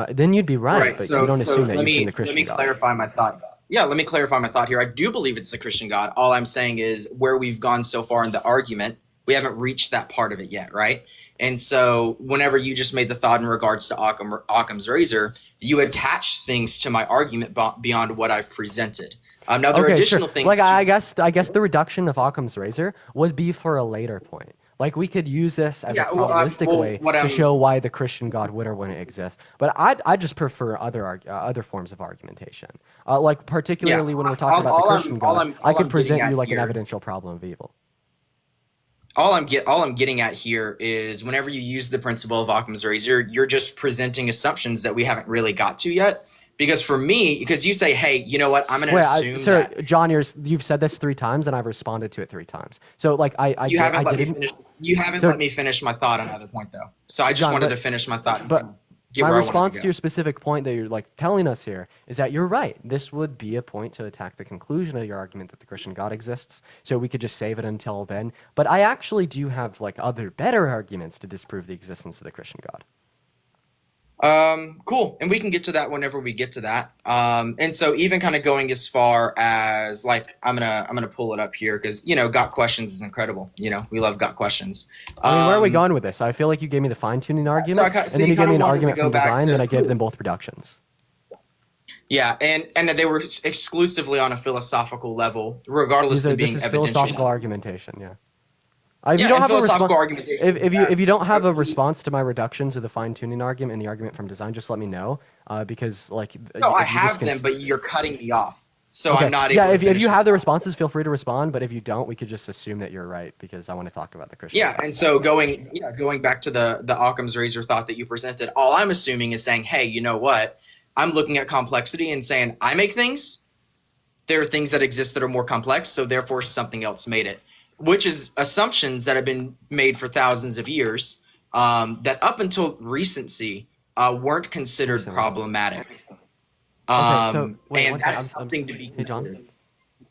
Speaker 1: then you'd be right. But you don't assume that you assume the Christian God.
Speaker 9: Let me clarify my thought. Yeah, let me clarify my thought here. I do believe it's the Christian God. All I'm saying is where we've gone so far in the argument, we haven't reached that part of it yet, right? And so whenever you just made the thought in regards to Occam's razor, you attached things to my argument beyond what I've presented. Now there are additional things.
Speaker 1: Like I guess the reduction of Occam's razor would be for a later point. Like we could use this as a probabilistic way to show why the Christian God would or wouldn't exist. But I just prefer other forms of argumentation. Like particularly when we're talking about the Christian God, I could present you like an evidential problem of evil.
Speaker 9: All I'm getting at here is whenever you use the principle of Occam's razor, you're just presenting assumptions that we haven't really got to yet. Because for me, because you say, hey, you know what, I'm going to assume that...
Speaker 1: John, you've said this 3 times, and I've responded to it 3 times. So, like,
Speaker 9: You haven't let me finish my thought on another point, though. So I just wanted to finish my thought. get
Speaker 1: My
Speaker 9: where I wanted
Speaker 1: response
Speaker 9: to
Speaker 1: to
Speaker 9: go.
Speaker 1: your specific point that you're like telling us here is that you're right. This would be a point to attack the conclusion of your argument that the Christian God exists. So we could just save it until then. But I actually do have like other better arguments to disprove the existence of the Christian God.
Speaker 9: Cool. And we can get to that whenever we get to that. And so even kind of going as far as like, I'm gonna pull it up here because, you know, Got Questions is incredible. You know, we love Got Questions.
Speaker 1: I mean, where are we going with this? I feel like you gave me the fine-tuning argument,
Speaker 9: so
Speaker 1: and then you gave me an argument from design,
Speaker 9: to,
Speaker 1: then I gave them both reductions.
Speaker 9: Yeah, and they were exclusively on a philosophical level, regardless of being
Speaker 1: This is
Speaker 9: evidential.
Speaker 1: philosophical argumentation, yeah. If
Speaker 9: Yeah,
Speaker 1: you don't
Speaker 9: and
Speaker 1: have a
Speaker 9: philosophical
Speaker 1: response,
Speaker 9: argumentation.
Speaker 1: if you don't have a response to my reductions or the fine-tuning argument and the argument from design, just let me know, because like
Speaker 9: No, I
Speaker 1: if you just
Speaker 9: have them, but you're cutting me off, so
Speaker 1: okay.
Speaker 9: I'm not able.
Speaker 1: Yeah,
Speaker 9: to
Speaker 1: if
Speaker 9: finish
Speaker 1: you
Speaker 9: them.
Speaker 1: have the responses, feel free to respond. But if you don't, we could just assume that you're right because I want to talk about the Christian.
Speaker 9: Yeah, and so going back to the Occam's razor thought that you presented, all I'm assuming is saying, hey, you know what? I'm looking at complexity and saying I make things. There are things that exist that are more complex, so therefore something else made it. Which is assumptions that have been made for thousands of years that up until recency weren't considered problematic.
Speaker 1: So wait,
Speaker 9: And
Speaker 1: one second.
Speaker 9: that's something to be
Speaker 1: Hey, John.
Speaker 9: considered.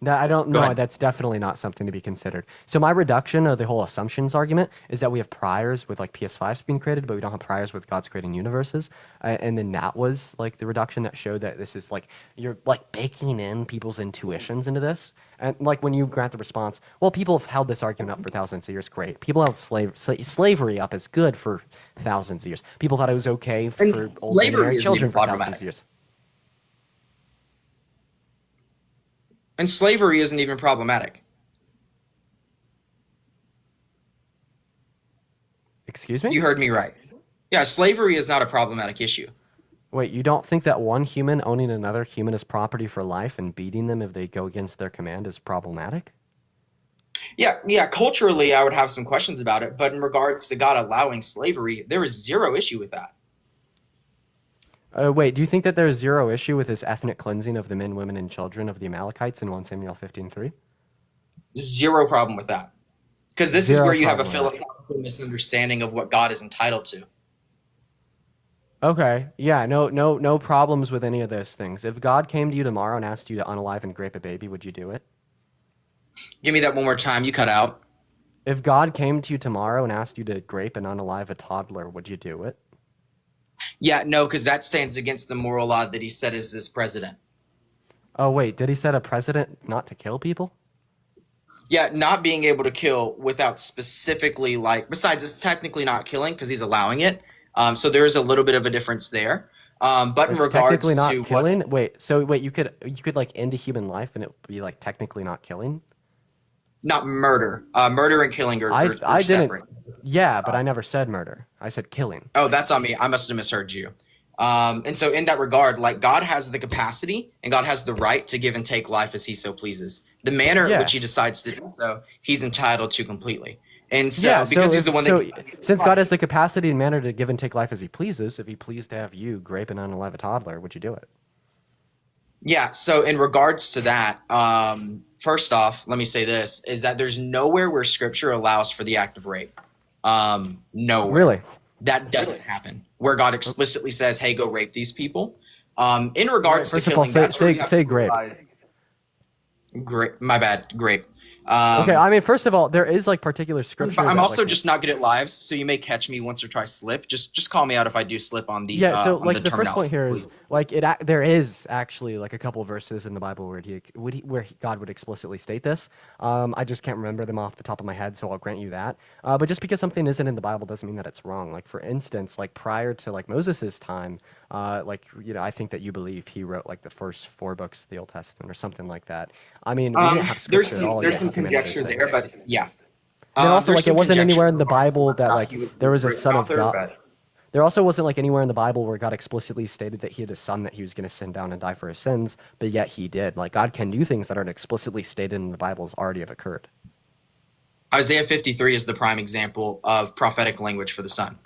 Speaker 1: That I don't
Speaker 9: Go
Speaker 1: know.
Speaker 9: ahead.
Speaker 1: That's definitely not something to be considered. So my reduction of the whole assumptions argument is that we have priors with like PS5s being created, but we don't have priors with God's creating universes. And then that was like the reduction that showed that this is like you're like baking in people's intuitions into this. And like when you grant the response, well, people have held this argument up for thousands of years. Great. People held slavery up as good for thousands of years. People thought it was okay for old men to
Speaker 9: slavery
Speaker 1: marry
Speaker 9: isn't
Speaker 1: children
Speaker 9: even
Speaker 1: for thousands
Speaker 9: problematic.
Speaker 1: of years.
Speaker 9: And slavery isn't even problematic.
Speaker 1: Excuse me?
Speaker 9: You heard me right. Yeah, slavery is not a problematic issue.
Speaker 1: Wait, you don't think that one human owning another human as property for life and beating them if they go against their command is problematic?
Speaker 9: Yeah, culturally I would have some questions about it, but in regards to God allowing slavery, there is zero issue with that.
Speaker 1: Wait, do you think that there's zero issue with this ethnic cleansing of the men, women, and children of the Amalekites in 1 Samuel 15:3?
Speaker 9: Zero problem with that. Because this is
Speaker 1: Zero
Speaker 9: where you have a
Speaker 1: problem with
Speaker 9: philosophical misunderstanding of what God is entitled to.
Speaker 1: Okay, yeah, no problems with any of those things. If God came to you tomorrow and asked you to unalive and grape a baby, would you do it?
Speaker 9: Give me that one more time. You cut out.
Speaker 1: If God came to you tomorrow and asked you to grape and unalive a toddler, would you do it?
Speaker 9: Yeah, no, because that stands against the moral law that he set as this president.
Speaker 1: Oh, wait, did he set a precedent not to kill people?
Speaker 9: Yeah, not being able to kill without specifically like. Besides, it's technically not killing because he's allowing it. So there is a little bit of a difference there. But in
Speaker 1: It's
Speaker 9: regards
Speaker 1: technically not
Speaker 9: to
Speaker 1: killing. Wait, you could like end a human life and it would be like technically not killing.
Speaker 9: not murder. Murder and killing are
Speaker 1: I didn't.
Speaker 9: separate.
Speaker 1: Yeah, but I never said murder. I said killing.
Speaker 9: Oh, that's on me. I must have misheard you. And so in that regard, like God has the capacity and God has the right to give and take life as he so pleases. The manner in which he decides to do so, he's entitled to completely. And so because he's the one that
Speaker 1: since God has the capacity and manner to give and take life as he pleases, if he pleased to have you grape and unalive a toddler, would you do it?
Speaker 9: Yeah, so in regards to that, first off, let me say this, is that there's nowhere where scripture allows for the act of rape. Nowhere.
Speaker 1: Really?
Speaker 9: That doesn't happen. Where God explicitly says, hey, go rape these people. In regards to killing,
Speaker 1: say grape.
Speaker 9: Grape. My bad, grape.
Speaker 1: Okay, I mean, first of all, there is like particular scripture.
Speaker 9: I'm also just not good at lives, so you may catch me once or twice slip. Just call me out if I do slip on the
Speaker 1: so
Speaker 9: on
Speaker 1: like the first point here
Speaker 9: terminology.
Speaker 1: is like there is actually like a couple verses in the Bible where God would explicitly state this. I just can't remember them off the top of my head, so I'll grant you that. But just because something isn't in the Bible doesn't mean that it's wrong. Like for instance, like prior to like Moses's time, I think that you believe he wrote like the first 4 books of the Old Testament or something like that. I mean, we didn't have scripture at all.
Speaker 9: There's some conjecture there, but yeah.
Speaker 1: And also, like, it wasn't anywhere in the Bible
Speaker 9: conjecture
Speaker 1: that, like, there was a son of God.
Speaker 9: but-
Speaker 1: There also wasn't, like, anywhere in the Bible where God explicitly stated that he had a son that he was going to send down and die for his sins, but yet he did. Like, God can do things that aren't explicitly stated in the Bible as already have occurred.
Speaker 9: Isaiah 53 is the prime example of prophetic language for the son.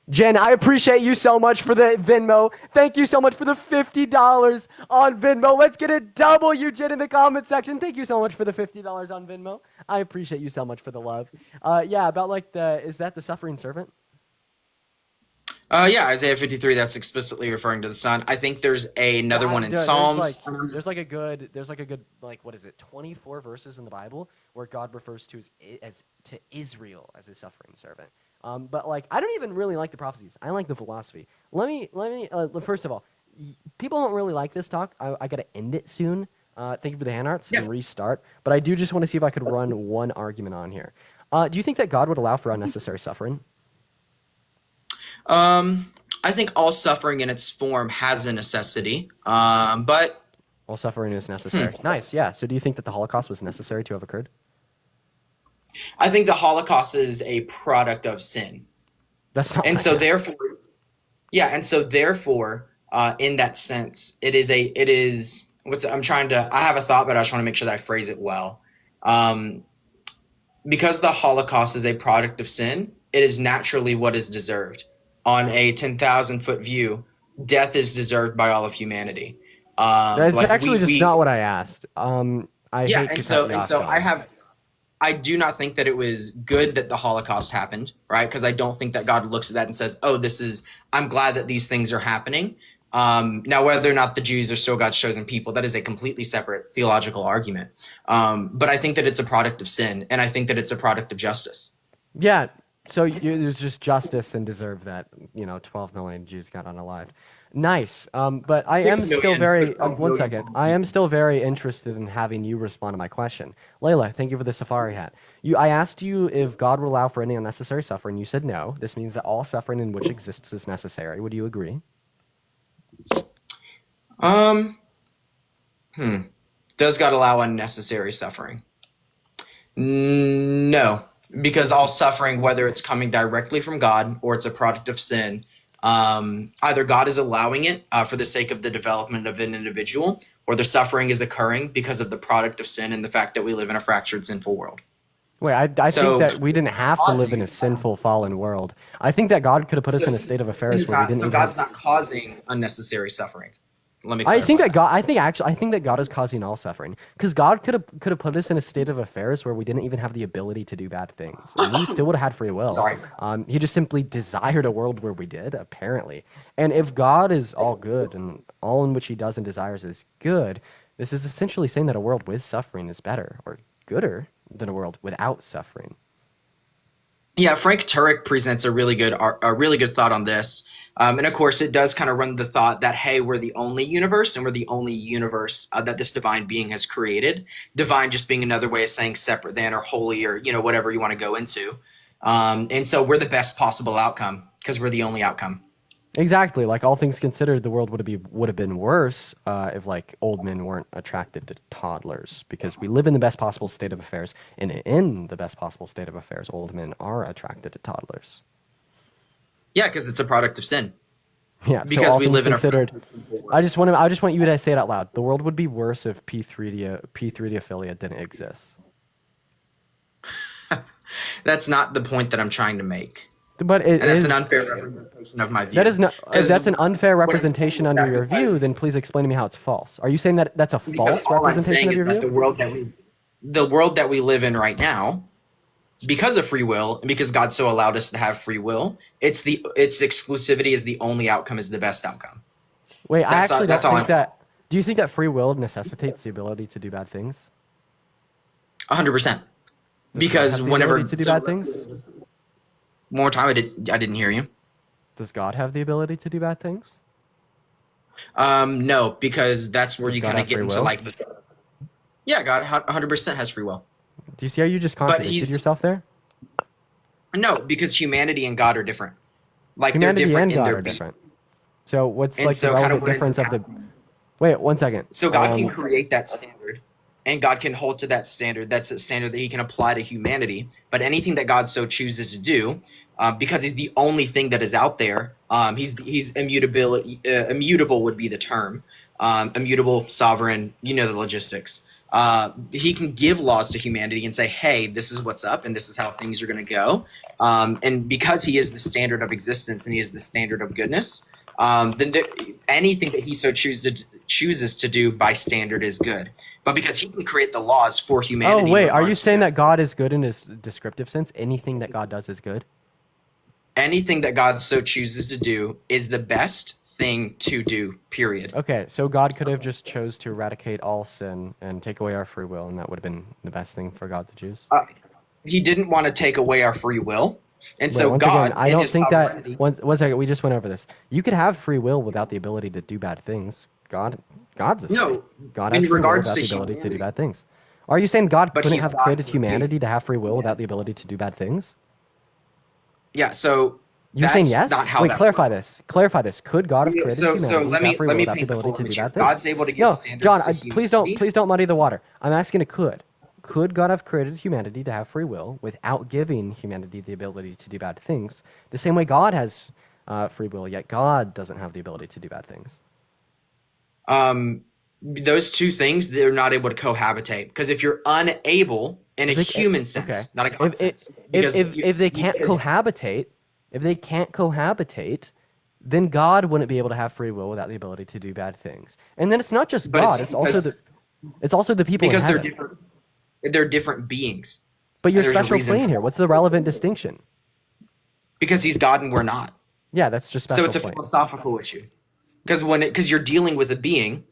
Speaker 1: Jen, I appreciate you so much for the Venmo. Thank you so much for the $50 on Venmo. Let's get a W, Jen, in the comment section. Thank you so much for the $50 on Venmo. I appreciate you so much for the love. About like is that the suffering servant?
Speaker 9: Yeah, Isaiah 53. That's explicitly referring to the Son. I think there's another one in Psalms.
Speaker 1: There's like a good like what is it 24 verses in the Bible where God refers to as to Israel as his suffering servant. But like I don't even really like the prophecies. I like the philosophy. Let me first of all, people don't really like this talk. I gotta end it soon. Thank you for the hand arts and restart. But I do just want to see if I could run one argument on here. Do you think that God would allow for unnecessary suffering?
Speaker 9: I think all suffering in its form has a necessity, but
Speaker 1: all suffering is necessary. Nice, yeah. So do you think that the Holocaust was necessary to have occurred?
Speaker 9: I think the Holocaust is a product of sin.
Speaker 1: That's not.
Speaker 9: And so therefore, yeah, and so therefore, in that sense, it is. I have a thought, but I just want to make sure that I phrase it well. Because the Holocaust is a product of sin, it is naturally what is deserved. On a 10,000-foot view, death is deserved by all of humanity.
Speaker 1: That's like actually just not what I asked. I
Speaker 9: do not think that it was good that the Holocaust happened, right? Because I don't think that God looks at that and says, "Oh, I'm glad that these things are happening." Now, whether or not the Jews are still God's chosen people, that is a completely separate theological argument. But I think that it's a product of sin, and I think that it's a product of justice.
Speaker 1: Yeah. So there's just justice and deserve that 12 million Jews got unalived. Nice. But I am still very I am still very interested in having you respond to my question. Layla, thank you for the safari hat. I asked you if God would allow for any unnecessary suffering. You said no. This means that all suffering in which exists is necessary. Would you agree?
Speaker 9: Does God allow unnecessary suffering? No. Because all suffering, whether it's coming directly from God or it's a product of sin, either God is allowing it for the sake of the development of an individual, or the suffering is occurring because of the product of sin and the fact that we live in a fractured, sinful world.
Speaker 1: Wait, I think that we didn't have to live in a sinful, fallen world. I think that God could have put us in a state of affairs where we didn't.
Speaker 9: So God's not causing unnecessary suffering. Let me.
Speaker 1: I think that God is causing all suffering because God could have put us in a state of affairs where we didn't even have the ability to do bad things, and we still would have had free will.
Speaker 9: Sorry.
Speaker 1: He just simply desired a world where we did, apparently. And if God is all good and all in which He does and desires is good, this is essentially saying that a world with suffering is better or gooder than a world without suffering.
Speaker 9: Yeah, Frank Turek presents a really good thought on this. And of course, it does kind of run the thought that, hey, we're the only universe, and we're the only universe that this divine being has created. Divine just being another way of saying separate than or holy or, whatever you want to go into. And so we're the best possible outcome because we're the only outcome.
Speaker 1: Exactly. Like all things considered, the world would have been worse if like old men weren't attracted to toddlers, because we live in the best possible state of affairs, and in the best possible state of affairs, old men are attracted to toddlers.
Speaker 9: Yeah, because it's a product of sin.
Speaker 1: Yeah,
Speaker 9: because
Speaker 1: so
Speaker 9: we live
Speaker 1: considered, in a. I just want you to say it out loud. The world would be worse if P3D didn't exist.
Speaker 9: That's not the point that I'm trying to make.
Speaker 1: But
Speaker 9: that's an unfair representation of my view.
Speaker 1: That is not. If that's an unfair representation under your view, then please explain to me how it's false. Are you saying that that's a false representation of your view?
Speaker 9: The world that we live in right now, because of free will and because God so allowed us to have free will, its exclusivity is the only outcome, is the best outcome.
Speaker 1: Wait, I actually don't think that. Do you think that free will necessitates the ability to do bad things?
Speaker 9: 100%. Because whenever
Speaker 1: to do bad things.
Speaker 9: One more time, I didn't hear you.
Speaker 1: Does God have the ability to do bad things?
Speaker 9: No, because that's where you kind of get into like. Yeah, God 100% has free will.
Speaker 1: Do you see how you just contradicted yourself there?
Speaker 9: No, because humanity and God are different. Like
Speaker 1: humanity
Speaker 9: they're different
Speaker 1: and God are different. So what's like the relevant difference of the? Wait, 1 second.
Speaker 9: So God can create that standard, and God can hold to that standard. That's a standard that He can apply to humanity. But anything that God so chooses to do, because He's the only thing that is out there, He's immutable. Immutable would be the term. Immutable, sovereign. You know the logistics. He can give laws to humanity and say, hey, this is what's up and this is how things are going to go. And because He is the standard of existence and He is the standard of goodness, then anything that He so chooses to do by standard is good. But because He can create the laws for humanity.
Speaker 1: Oh, wait, are you saying that God is good in His descriptive sense? Anything that God does is good?
Speaker 9: anything that God so chooses to do is the best thing to do, period.
Speaker 1: Okay, so God could have just chose to eradicate all sin and take away our free will, and that would have been the best thing for God to choose.
Speaker 9: He didn't want to take away our free will. And
Speaker 1: Wait,
Speaker 9: so
Speaker 1: once
Speaker 9: God,
Speaker 1: again, I
Speaker 9: in
Speaker 1: don't
Speaker 9: his
Speaker 1: think
Speaker 9: sovereignty,
Speaker 1: that. One second, we just went over this. You could have free will without the ability to do bad things. God's a
Speaker 9: No,
Speaker 1: God
Speaker 9: in
Speaker 1: has free will
Speaker 9: regards
Speaker 1: without
Speaker 9: to
Speaker 1: the ability to do
Speaker 9: humanity.
Speaker 1: bad things. Are you saying God
Speaker 9: But
Speaker 1: couldn't
Speaker 9: he's
Speaker 1: have
Speaker 9: God,
Speaker 1: created
Speaker 9: right?
Speaker 1: humanity to have free will without the ability to do bad things?
Speaker 9: Yeah, so
Speaker 1: You're saying
Speaker 9: that's
Speaker 1: yes?
Speaker 9: not how
Speaker 1: Wait,
Speaker 9: that
Speaker 1: clarify
Speaker 9: works.
Speaker 1: this. Clarify this. Could God have created
Speaker 9: So
Speaker 1: humanity
Speaker 9: let
Speaker 1: to have
Speaker 9: me
Speaker 1: free will without the
Speaker 9: paint the
Speaker 1: ability
Speaker 9: full
Speaker 1: to do
Speaker 9: picture.
Speaker 1: bad things?
Speaker 9: God's able to give
Speaker 1: No,
Speaker 9: standards
Speaker 1: John,
Speaker 9: to
Speaker 1: please
Speaker 9: humanity.
Speaker 1: don't muddy the water. I'm asking a could. Could God have created humanity to have free will without giving humanity the ability to do bad things? The same way God has free will, yet God doesn't have the ability to do bad things.
Speaker 9: Those two things, they're not able to cohabitate, because if you're unable in a
Speaker 1: If they-
Speaker 9: human sense,
Speaker 1: okay.
Speaker 9: not a God sense,
Speaker 1: If they can't cohabitate, then God wouldn't be able to have free will without the ability to do bad things. And then it's not just
Speaker 9: But
Speaker 1: God; it's also the people in
Speaker 9: because they're
Speaker 1: heaven.
Speaker 9: different. They're different beings.
Speaker 1: But you're
Speaker 9: And there's a
Speaker 1: special
Speaker 9: reason
Speaker 1: playing
Speaker 9: for
Speaker 1: here.
Speaker 9: that.
Speaker 1: What's the relevant distinction?
Speaker 9: Because he's God and we're not.
Speaker 1: Yeah, that's just special
Speaker 9: So it's a
Speaker 1: playing.
Speaker 9: philosophical issue. Because you're dealing with a being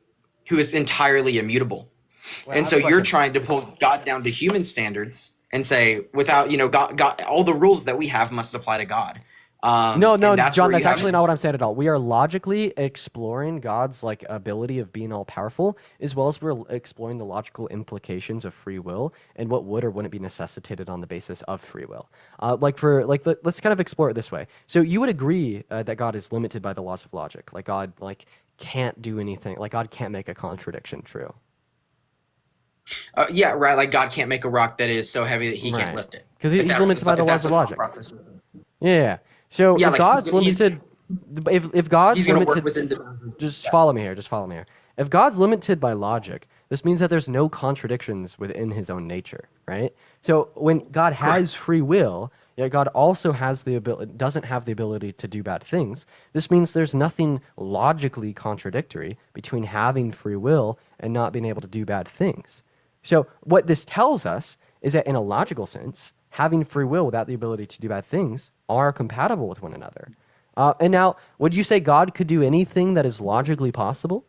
Speaker 9: who is entirely immutable.
Speaker 1: Well,
Speaker 9: And
Speaker 1: I
Speaker 9: so
Speaker 1: have a
Speaker 9: you're
Speaker 1: question.
Speaker 9: trying to pull God down to human standards and say, without, God, all the rules that we have must apply to God.
Speaker 1: No,
Speaker 9: and
Speaker 1: John,
Speaker 9: where
Speaker 1: that's
Speaker 9: you have
Speaker 1: actually not what I'm saying at all. We are logically exploring God's ability of being all powerful, as well as we're exploring the logical implications of free will and what would or wouldn't be necessitated on the basis of free will. Let's kind of explore it this way. So you would agree that God is limited by the laws of logic, like God can't do anything, like God can't make a contradiction true.
Speaker 9: Yeah, right. Like God can't make a rock that is so heavy that he
Speaker 1: Right.
Speaker 9: can't lift it.
Speaker 1: 'Cause
Speaker 9: If
Speaker 1: he's
Speaker 9: that's
Speaker 1: limited by the
Speaker 9: if
Speaker 1: laws
Speaker 9: that's
Speaker 1: of
Speaker 9: a thought
Speaker 1: logic.
Speaker 9: process.
Speaker 1: Yeah. So
Speaker 9: Yeah,
Speaker 1: if
Speaker 9: like,
Speaker 1: God's
Speaker 9: he's-
Speaker 1: limited, if God's
Speaker 9: He's going to
Speaker 1: limited,
Speaker 9: work within the.
Speaker 1: just follow me here. Just follow me here. If God's limited by logic, this means that there's no contradictions within his own nature, right? So when God has free will, yet God also has the ability, doesn't have the ability to do bad things, this means there's nothing logically contradictory between having free will and not being able to do bad things. So what this tells us is that in a logical sense, having free will without the ability to do bad things are compatible with one another. And now, would you say God could do anything that is logically possible?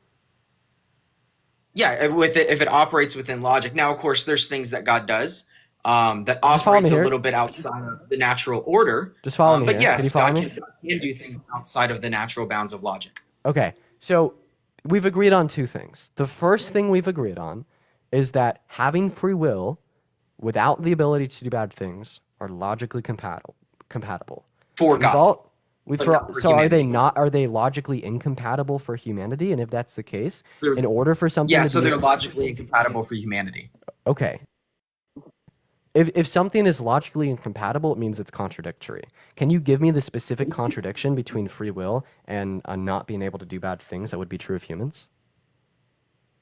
Speaker 9: Yeah, if it operates within logic. Now, of course, there's things that God does that
Speaker 1: follow me
Speaker 9: operates a
Speaker 1: here.
Speaker 9: little bit outside of the natural order.
Speaker 1: Just follow me
Speaker 9: But
Speaker 1: here. Can you
Speaker 9: yes,
Speaker 1: follow
Speaker 9: God
Speaker 1: me?
Speaker 9: can do things outside of the natural bounds of logic.
Speaker 1: Okay, so we've agreed on two things. The first thing we've agreed on is that having free will without the ability to do bad things are logically compatible.
Speaker 9: For God. But not for
Speaker 1: So
Speaker 9: humanity.
Speaker 1: are they logically incompatible for humanity? And if that's the case,
Speaker 9: They're-
Speaker 1: in order for something
Speaker 9: Yeah,
Speaker 1: to
Speaker 9: so
Speaker 1: be
Speaker 9: they're logically incompatible for humanity.
Speaker 1: okay. If something is logically incompatible, it means it's contradictory. Can you give me the specific contradiction between free will and not being able to do bad things that would be true of humans?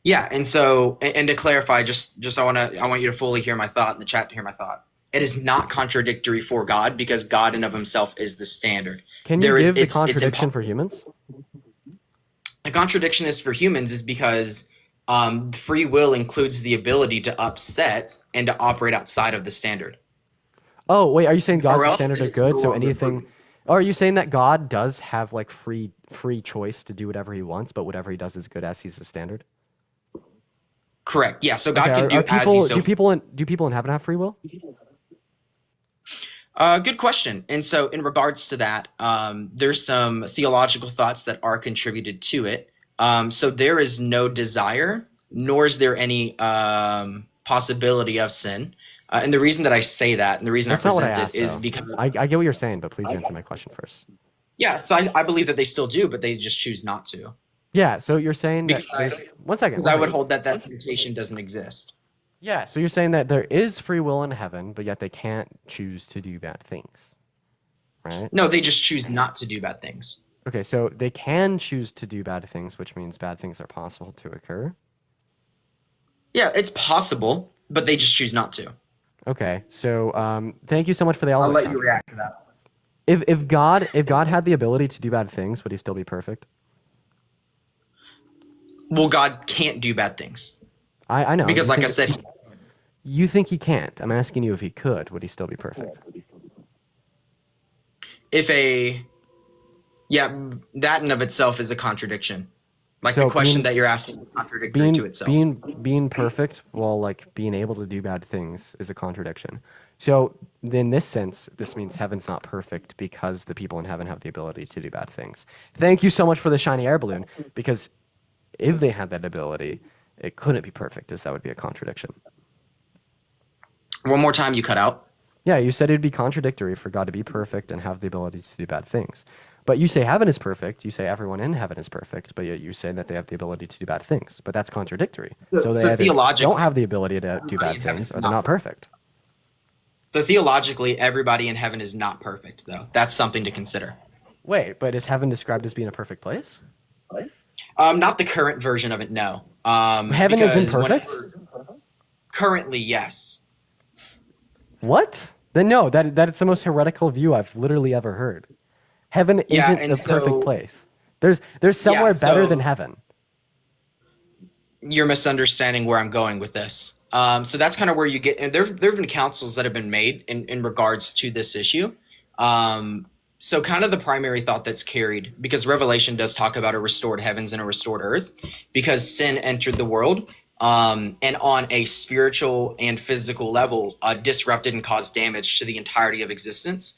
Speaker 9: Yeah, and so and to clarify, just I want you to fully hear my thought in the chat to hear my thought. It is not contradictory for God because God in of himself is the standard.
Speaker 1: Can you
Speaker 9: There is-
Speaker 1: give the
Speaker 9: it's
Speaker 1: contradiction for
Speaker 9: impossible.
Speaker 1: humans?
Speaker 9: The contradiction is for humans is because free will includes the ability to upset and to operate outside of the standard.
Speaker 1: Oh, wait, are you saying God's
Speaker 9: Or else
Speaker 1: standard of
Speaker 9: it's
Speaker 1: good?
Speaker 9: no
Speaker 1: So
Speaker 9: longer
Speaker 1: anything
Speaker 9: free.
Speaker 1: or are you saying that God does have free choice to do whatever he wants, but whatever he does is good as he's the standard?
Speaker 9: Correct. Yeah. So God
Speaker 1: Okay,
Speaker 9: can do
Speaker 1: are
Speaker 9: as
Speaker 1: people
Speaker 9: he so.
Speaker 1: do people in heaven have free will?
Speaker 9: Good question. And so, in regards to that, there's some theological thoughts that are contributed to it. So there is no desire, nor is there any possibility of sin. And the reason that I say that, and the reason
Speaker 1: That's
Speaker 9: I
Speaker 1: not what I
Speaker 9: present
Speaker 1: asked,
Speaker 9: it, is
Speaker 1: though.
Speaker 9: because
Speaker 1: I get what you're saying, but please answer my question first.
Speaker 9: yeah. So I believe that they still do, but they just choose not to.
Speaker 1: Yeah, so you're saying that
Speaker 9: Because
Speaker 1: there's one second.
Speaker 9: Because
Speaker 1: one
Speaker 9: I would
Speaker 1: second.
Speaker 9: hold that temptation doesn't exist.
Speaker 1: Yeah, so you're saying that there is free will in heaven, but yet they can't choose to do bad things. Right?
Speaker 9: No, they just choose not to do bad things.
Speaker 1: Okay, so they can choose to do bad things, which means bad things are possible to occur.
Speaker 9: Yeah, it's possible, but they just choose not to.
Speaker 1: Okay, so thank you so much for the
Speaker 9: I'll
Speaker 1: element.
Speaker 9: let you react to that.
Speaker 1: If God had the ability to do bad things, would he still be perfect?
Speaker 9: Well, God can't do bad things.
Speaker 1: I know.
Speaker 9: Because
Speaker 1: you
Speaker 9: like I
Speaker 1: think-
Speaker 9: said,
Speaker 1: you think he can't. I'm asking you if he could, would he still be perfect?
Speaker 9: that in of itself is a contradiction. Like
Speaker 1: So
Speaker 9: the question
Speaker 1: being-
Speaker 9: that you're asking is contradictory to itself.
Speaker 1: being perfect while like being able to do bad things is a contradiction. So in this sense, this means heaven's not perfect because the people in heaven have the ability to do bad things. Thank you so much for the shiny air balloon, because if they had that ability, it couldn't be perfect, as that would be a contradiction.
Speaker 9: One more time, you cut out.
Speaker 1: Yeah, you said it'd be contradictory for God to be perfect and have the ability to do bad things. But you say heaven is perfect, you say everyone in heaven is perfect, but yet you say that they have the ability to do bad things. But that's contradictory. So they either don't have the ability to do bad things, or they're not perfect.
Speaker 9: So theologically, everybody in heaven is not perfect, though. That's something to consider.
Speaker 1: Wait, but is heaven described as being a perfect place?
Speaker 9: Not the current version of it, no.
Speaker 1: Heaven
Speaker 9: because
Speaker 1: isn't perfect?
Speaker 9: Currently, yes.
Speaker 1: What? Then no, that's the most heretical view I've literally ever heard. Heaven isn't a perfect place. There's somewhere better than heaven.
Speaker 9: You're misunderstanding where I'm going with this. So that's kind of where you get, and there have been councils that have been made in regards to this issue. So kind of the primary thought that's carried, because Revelation does talk about a restored heavens and a restored earth, because sin entered the world, and on a spiritual and physical level, disrupted and caused damage to the entirety of existence.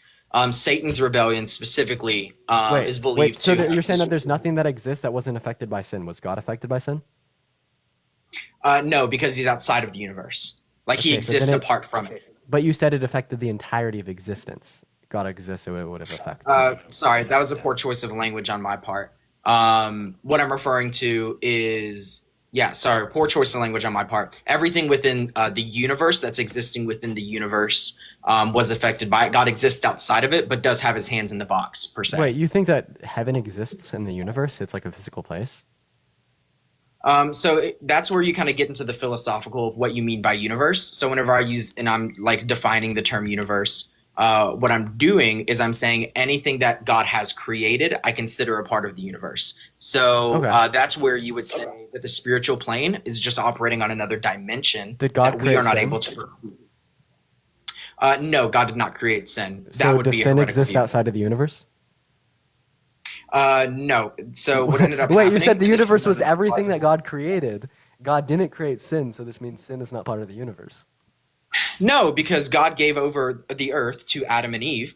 Speaker 9: Satan's rebellion specifically is believed
Speaker 1: so
Speaker 9: to.
Speaker 1: you're saying that there's nothing that exists that wasn't affected by sin. Was God affected by sin?
Speaker 9: No, because he's outside of the universe. Like he
Speaker 1: Okay,
Speaker 9: exists apart from it.
Speaker 1: But you said it affected the entirety of existence. God exists, so it would have affected.
Speaker 9: Sorry, that was a poor choice of language on my part. What I'm referring to is, poor choice of language on my part. Everything within the universe that's existing within the universe was affected by it. God exists outside of it, but does have his hands in the box, per se.
Speaker 1: Wait, you think that heaven exists in the universe? It's like a physical place?
Speaker 9: That's where you kind of get into the philosophical of what you mean by universe. So whenever I use, and I'm like defining the term universe, what I'm doing is I'm saying anything that God has created, I consider a part of the universe. So that's where you would say that the spiritual plane is just operating on another dimension
Speaker 1: Did God
Speaker 9: that
Speaker 1: create
Speaker 9: we are not
Speaker 1: sin?
Speaker 9: able to. No, God did not create sin. That
Speaker 1: So
Speaker 9: would
Speaker 1: does
Speaker 9: be a
Speaker 1: sin
Speaker 9: heretical
Speaker 1: exist
Speaker 9: view.
Speaker 1: outside of the universe?
Speaker 9: No. So what ended up
Speaker 1: Wait, you
Speaker 9: happening-
Speaker 1: said the
Speaker 9: and this is
Speaker 1: universe was
Speaker 9: another-
Speaker 1: everything that God created. God didn't create sin, so this means sin is not part of the universe.
Speaker 9: No, because God gave over the earth to Adam and Eve.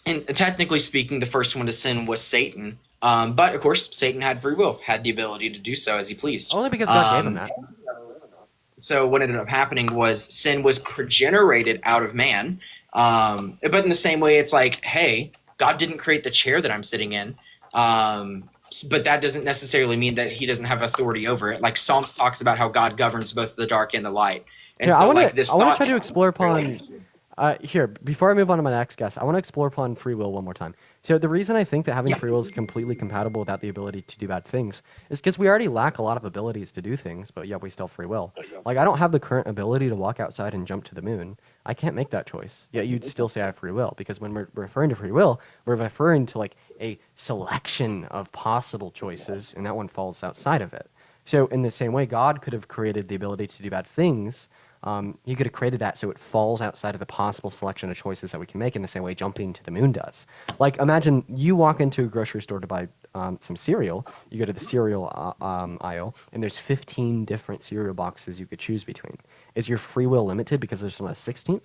Speaker 9: And technically speaking, the first one to sin was Satan. But of course, Satan had free will, had the ability to do so as he pleased.
Speaker 1: Only because God gave him that.
Speaker 9: So what ended up happening was sin was generated out of man. But in the same way, it's like, hey, God didn't create the chair that I'm sitting in. But that doesn't necessarily mean that he doesn't have authority over it. Like Psalms talks about how God governs both the dark and the light. And
Speaker 1: Yeah,
Speaker 9: so
Speaker 1: I want
Speaker 9: like this
Speaker 1: to
Speaker 9: thought
Speaker 1: try to explore upon here before I move on to my next guess. I want to explore upon free will one more time. So the reason I think that having free will is completely compatible without the ability to do bad things is because we already lack a lot of abilities to do things, but yet we still have free will. Like I don't have the current ability to walk outside and jump to the moon. I can't make that choice. Yet you'd still say I have free will, because when we're referring to free will, we're referring to like a selection of possible choices, and that one falls outside of it. So in the same way, God could have created the ability to do bad things. He could have created that so it falls outside of the possible selection of choices that we can make in the same way jumping to the moon does. Like imagine you walk into a grocery store to buy some cereal. You go to the cereal aisle, and there's 15 different cereal boxes you could choose between. Is your free will limited because there's not a 16th?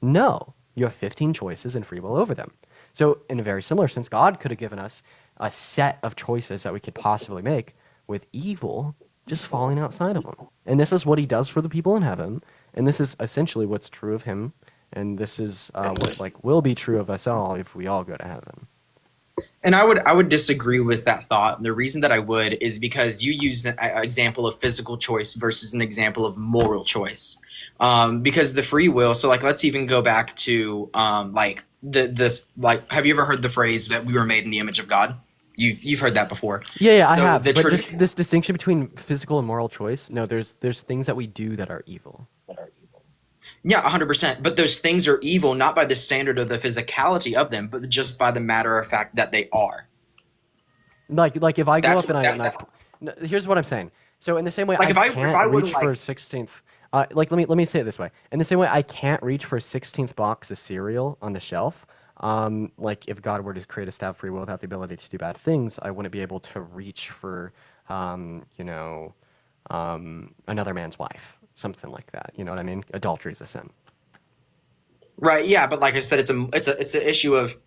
Speaker 1: No. You have 15 choices and free will over them. So in a very similar sense, God could have given us a set of choices that we could possibly make, with evil just falling outside of them. And this is what he does for the people in heaven, and this is essentially what's true of him, and this is what like will be true of us all if we all go to heaven.
Speaker 9: And I would disagree with that thought. The reason that I would is because you used an example of physical choice versus an example of moral choice. Because the free will, so like let's even go back to like the have you ever heard the phrase that we were made in the image of God? You've heard that before.
Speaker 1: Yeah,
Speaker 9: So
Speaker 1: I have.
Speaker 9: the
Speaker 1: But
Speaker 9: tradi-
Speaker 1: just this distinction between physical and moral choice. No, there's things that we do that are evil.
Speaker 9: Yeah, 100%. But those things are evil not by the standard of the physicality of them, but just by the matter of fact that they are.
Speaker 1: Like if I go
Speaker 9: That's
Speaker 1: up and
Speaker 9: what-
Speaker 1: I no, here's what I'm saying. So in the same way,
Speaker 9: Like,
Speaker 1: I
Speaker 9: if I
Speaker 1: can't
Speaker 9: were to,
Speaker 1: reach for a 16th. Like let me say it this way. In the same way, I can't reach for a 16th box of cereal on the shelf. like if God were to create us to have free will without the ability to do bad things, I wouldn't be able to reach for, another man's wife, something like that. You know what I mean? Adultery is a sin.
Speaker 9: Right. Yeah. But like I said, it's an issue of.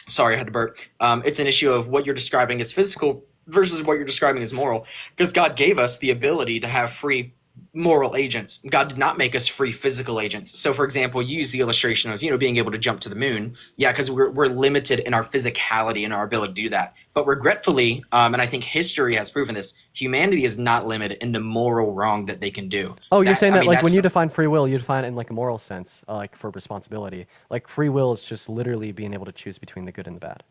Speaker 9: Sorry, I had to burp. It's an issue of what you're describing as physical versus what you're describing as moral, because God gave us the ability to have free moral agents. God did not make us free physical agents. So, for example, you use the illustration of being able to jump to the moon. Yeah, because we're limited in our physicality and our ability to do that. But regretfully, and I think history has proven this, humanity is not limited in the moral wrong that they can do.
Speaker 1: Oh, you're saying that like when you define free will, you define it in like a moral sense, like for responsibility. Like free will is just literally being able to choose between the good and the bad.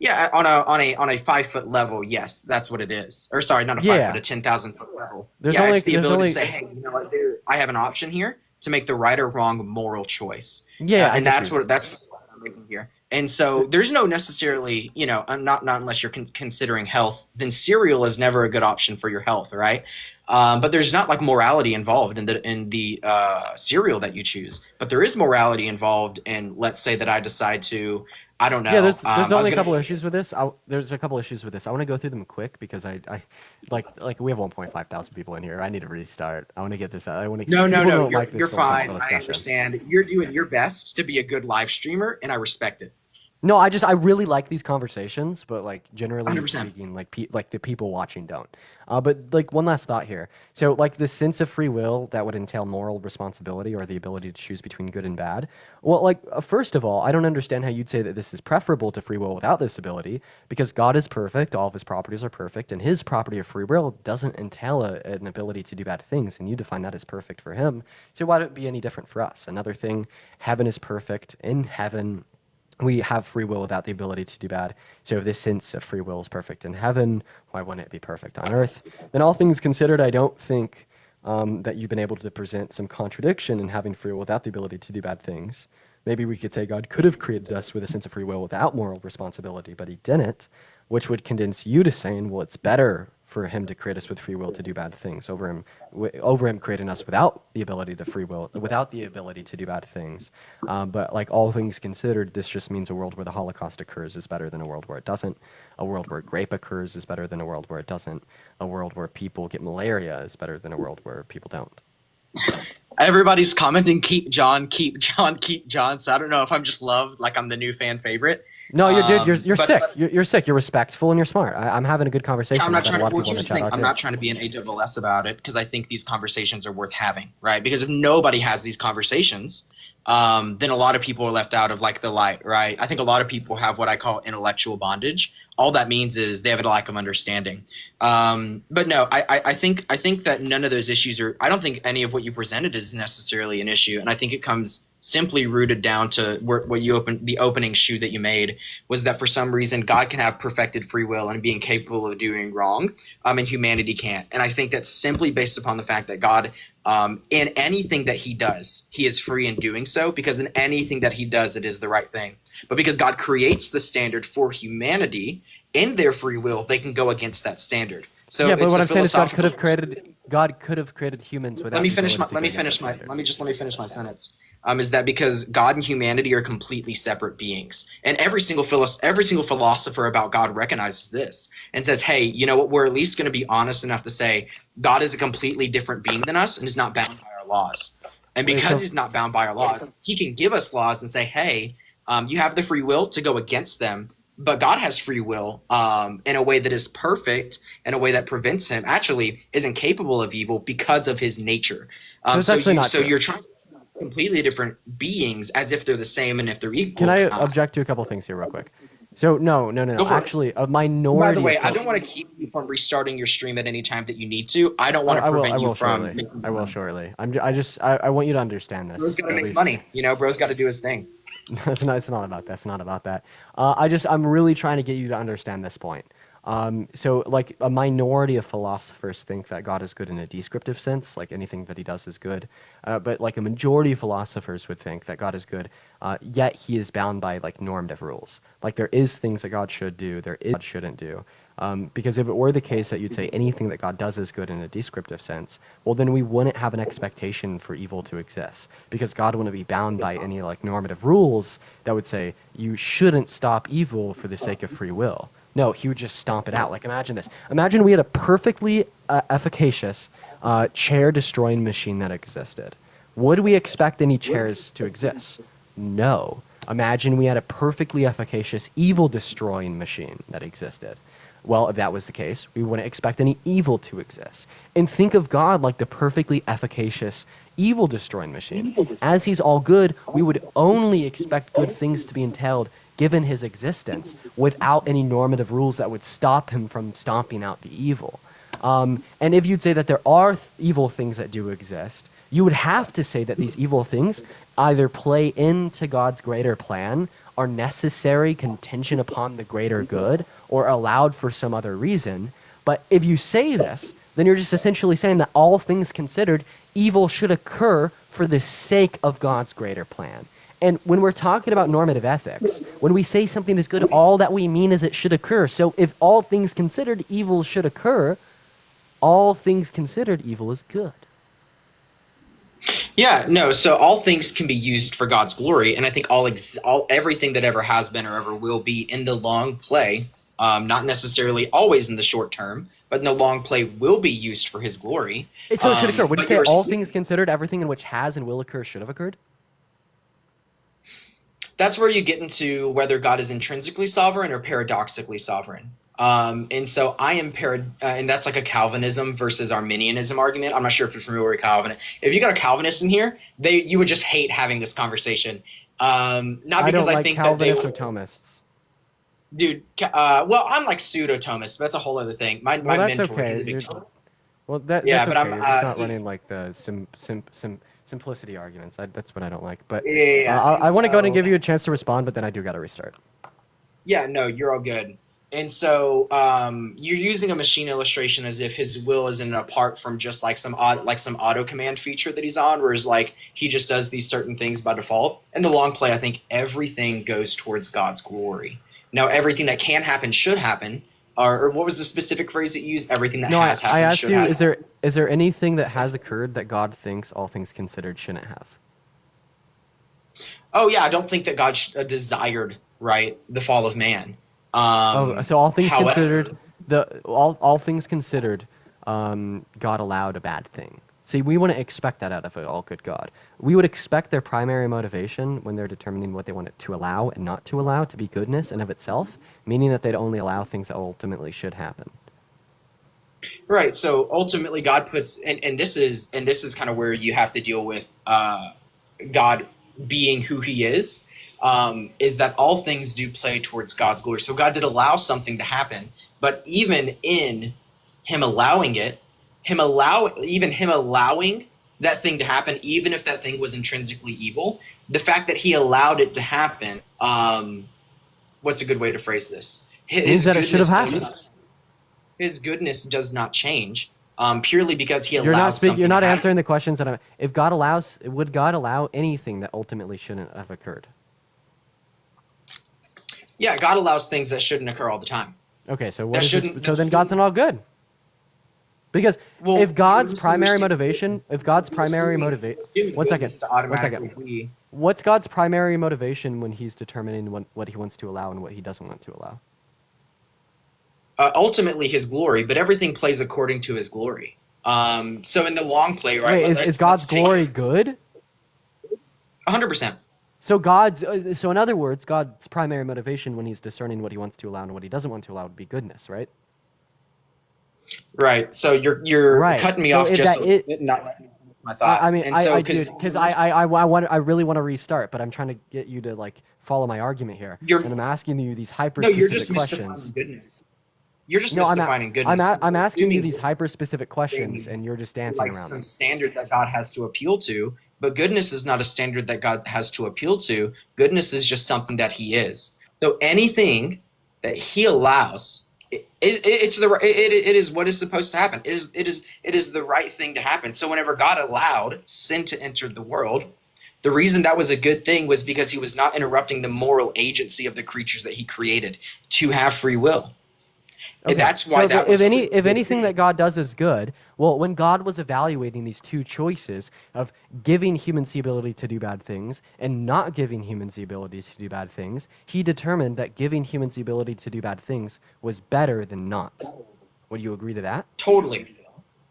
Speaker 9: Yeah, on a 5-foot level, yes, that's what it is. Or sorry, not a 5 foot, a 10,000-foot level. It's the ability to say, hey, you know what, dude, I have an option here to make the right or wrong moral choice.
Speaker 1: Yeah,
Speaker 9: and that's what I'm making here. And so there's no necessarily, not unless you're considering health, then cereal is never a good option for your health, right? But there's not like morality involved in the cereal that you choose. But there is morality involved in, let's say that I decide to, I don't know.
Speaker 1: Yeah, there's only a couple issues with this. There's a couple issues with this. I want to go through them quick because I like we have 1.5 thousand people in here. I need to restart. I want to get this out. I want to.
Speaker 9: No. You're fine. I understand. You're doing your best to be a good live streamer, and I respect it.
Speaker 1: No, I really like these conversations, but like generally
Speaker 9: 100%.
Speaker 1: speaking, like the people watching don't. But like one last thought here. So like the sense of free will that would entail moral responsibility or the ability to choose between good and bad. Well, like first of all, I don't understand how you'd say that this is preferable to free will without this ability, because God is perfect, all of his properties are perfect, and his property of free will doesn't entail an ability to do bad things, and you define that as perfect for him. So why would it be any different for us? Another thing, heaven is perfect. In heaven, we have free will without the ability to do bad. So if this sense of free will is perfect in heaven, why wouldn't it be perfect on earth? Then all things considered, I don't think that you've been able to present some contradiction in having free will without the ability to do bad things. Maybe we could say God could have created us with a sense of free will without moral responsibility, but he didn't, which would condense you to saying, well, it's better for him to create us with free will to do bad things over him creating us without the ability to do bad things. But like all things considered, this just means a world where the Holocaust occurs is better than a world where it doesn't. A world where rape occurs is better than a world where it doesn't. A world where people get malaria is better than a world where people don't.
Speaker 9: Everybody's commenting, keep John. So I don't know if I'm just loved, like I'm the new fan favorite.
Speaker 1: No, you're sick. You're sick. You're respectful and you're smart. I'm having a good conversation.
Speaker 9: I'm not trying to be an AWS about it, because I think these conversations are worth having, right? Because if nobody has these conversations, then a lot of people are left out of like the light, right? I think a lot of people have what I call intellectual bondage. All that means is they have a lack of understanding. But no, I think that none of those issues are. I don't think any of what you presented is necessarily an issue, and I think it comes simply rooted down to the opening shoe that you made was that for some reason God can have perfected free will and being capable of doing wrong, and humanity can't. And I think that's simply based upon the fact that God, in anything that he does, he is free in doing so, because in anything that he does, it is the right thing. But because God creates the standard for humanity in their free will, they can go against that standard. So
Speaker 1: yeah, but what I'm saying is God could have created humans without.
Speaker 9: Let me finish my sentence. Is that because God and humanity are completely separate beings, and every single philosopher about God recognizes this and says, hey, you know what, we're at least going to be honest enough to say God is a completely different being than us and is not bound by our laws. And because he's not bound by our laws, he can give us laws and say, hey, you have the free will to go against them, but God has free will in a way that is perfect, in a way that prevents him, actually is incapable of evil because of his nature. So you're trying to completely different beings as if they're the same and if they're equal.
Speaker 1: Can I object to a couple things here real quick? So no. Actually, a minority.
Speaker 9: By the way, I don't want to keep you from restarting your stream at any time that you need to. I don't want to prevent you from.
Speaker 1: I will shortly. I want you to understand this.
Speaker 9: Bro's got to make money. Bro's got to do his thing.
Speaker 1: It's not about that. I'm really trying to get you to understand this point. So, like, a minority of philosophers think that God is good in a descriptive sense, like anything that he does is good. But, like, a majority of philosophers would think that God is good, yet he is bound by, like, normative rules. Like, there is things that God should do, there is God shouldn't do. Because if it were the case that you'd say anything that God does is good in a descriptive sense, well, then we wouldn't have an expectation for evil to exist, because God wouldn't be bound by any, like, normative rules that would say you shouldn't stop evil for the sake of free will. No, he would just stomp it out. Like, imagine this. Imagine we had a perfectly efficacious chair-destroying machine that existed. Would we expect any chairs to exist? No. Imagine we had a perfectly efficacious evil-destroying machine that existed. Well, if that was the case, we wouldn't expect any evil to exist. And think of God like the perfectly efficacious evil-destroying machine. As he's all good, we would only expect good things to be entailed given his existence, without any normative rules that would stop him from stomping out the evil. And if you'd say that there are evil things that do exist, you would have to say that these evil things either play into God's greater plan, are necessary contingent upon the greater good, or allowed for some other reason. But if you say this, then you're just essentially saying that all things considered, evil should occur for the sake of God's greater plan. And when we're talking about normative ethics, when we say something is good, all that we mean is it should occur. So if all things considered, evil should occur, all things considered, evil is good.
Speaker 9: Yeah, no. So all things can be used for God's glory, and I think everything that ever has been or ever will be in the long play, not necessarily always in the short term, but in the long play will be used for His glory.
Speaker 1: So it should occur. Would you say all things considered, everything in which has and will occur should have occurred?
Speaker 9: That's where you get into whether God is intrinsically sovereign or paradoxically sovereign. And so I am and that's like a Calvinism versus Arminianism argument. I'm not sure if you're familiar with Calvinist. If you got a Calvinist in here, you would just hate having this conversation. Not because I think
Speaker 1: Calvinists
Speaker 9: that
Speaker 1: or Thomists.
Speaker 9: Dude, well, I'm like pseudo-Thomist, but that's a whole other thing. My mentor is a big Thomist.
Speaker 1: Well, that's
Speaker 9: but
Speaker 1: okay. You're just not running like the simplicity arguments. That's what I don't like. But I want to go ahead and give you a chance to respond, but then I do got to restart.
Speaker 9: Yeah, no, you're all good. And so you're using a machine illustration as if his will isn't apart from just like some auto command feature that he's on, whereas like he just does these certain things by default. In the long play, I think everything goes towards God's glory. Now, everything that can happen should happen. Or what was the specific phrase that you used? Everything that has happened.
Speaker 1: I asked
Speaker 9: should
Speaker 1: you,
Speaker 9: happen.
Speaker 1: is there anything that has occurred that God thinks all things considered shouldn't have?
Speaker 9: Oh yeah, I don't think that God desired the fall of man.
Speaker 1: So all things considered, all things considered, God allowed a bad thing. See, we wouldn't expect that out of an all good God. We would expect their primary motivation when they're determining what they want to allow and not to allow to be goodness in of itself, meaning that they'd only allow things that ultimately should happen.
Speaker 9: Right. So ultimately, God puts, and this is kind of where you have to deal with God being who He is that all things do play towards God's glory. So God did allow something to happen, but even in Him allowing it, Him allowing that thing to happen, even if that thing was intrinsically evil, the fact that He allowed it to happen, what's a good way to phrase this?
Speaker 1: Means that it should have happened.
Speaker 9: His goodness does not change purely because He allows something.
Speaker 1: You're not answering the questions that if God allows, would God allow anything that ultimately shouldn't have occurred?
Speaker 9: Yeah, God allows things that shouldn't occur all the time.
Speaker 1: Okay, so then God's not all good. Because if God's primary motivation, one second. What's God's primary motivation when He's determining what He wants to allow and what He doesn't want to allow?
Speaker 9: Ultimately His glory, but everything plays according to His glory. So in the long play, right?
Speaker 1: Wait, is God's glory good?
Speaker 9: 100%.
Speaker 1: So in other words, God's primary motivation when He's discerning what He wants to allow and what He doesn't want to allow would be goodness, right?
Speaker 9: Right. So you're cutting me off just not letting me finish my thought.
Speaker 1: I mean, I really want to restart, but I'm trying to get you to like follow my argument here, and I'm asking you these hyper-specific questions.
Speaker 9: You're just misdefining goodness.
Speaker 1: I'm asking you these hyper-specific questions, and you're just dancing around
Speaker 9: some
Speaker 1: them.
Speaker 9: Standard that God has to appeal to, but goodness is not a standard that God has to appeal to. Goodness is just something that He is. So anything that He allows it is what is supposed to happen. It is the right thing to happen. So whenever God allowed sin to enter the world, the reason that was a good thing was because he was not interrupting the moral agency of the creatures that he created to have free will.
Speaker 1: Okay.
Speaker 9: And that's why
Speaker 1: so
Speaker 9: that was
Speaker 1: if anything that God does is good, well, when God was evaluating these two choices of giving humans the ability to do bad things and not giving humans the ability to do bad things, he determined that giving humans the ability to do bad things was better than not. Would you agree to that?
Speaker 9: totally.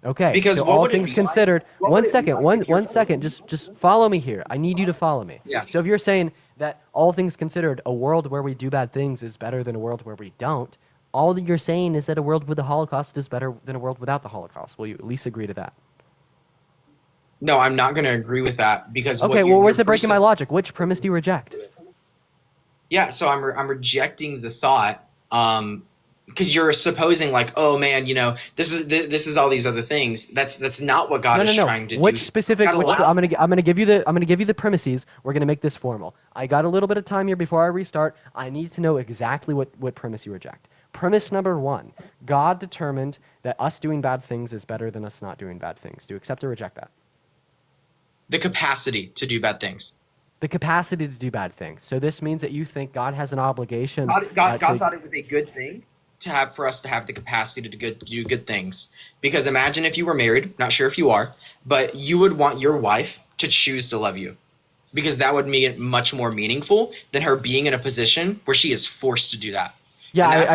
Speaker 1: Okay.
Speaker 9: Because
Speaker 1: so
Speaker 9: what
Speaker 1: all
Speaker 9: would it
Speaker 1: things
Speaker 9: be
Speaker 1: considered,
Speaker 9: like?
Speaker 1: one second, just follow me here. I need you to follow me.
Speaker 9: Yeah.
Speaker 1: So if you're saying that all things considered, a world where we do bad things is better than a world where we don't, all that you're saying is that a world with the Holocaust is better than a world without the Holocaust. Will you at least agree to that?
Speaker 9: No, I'm not going to agree with that because
Speaker 1: Okay, well, where's it breaking my logic? Which premise do you reject?
Speaker 9: Yeah, so I'm rejecting the thought because you're supposing like, oh man, this is all these other things. That's not what God is trying to do.
Speaker 1: Which specific? I'm gonna give you the premises. We're gonna make this formal. I got a little bit of time here before I restart. I need to know exactly what premise you reject. Premise number 1: God determined that us doing bad things is better than us not doing bad things. Do you accept or reject that?
Speaker 9: The capacity to do bad things.
Speaker 1: The capacity to do bad things. So this means that you think God has an obligation.
Speaker 9: God thought it was a good thing for us to have the capacity to do good things. Because imagine if you were married, not sure if you are, but you would want your wife to choose to love you. Because that would make it much more meaningful than her being in a position where she is forced to do that.
Speaker 1: Yeah,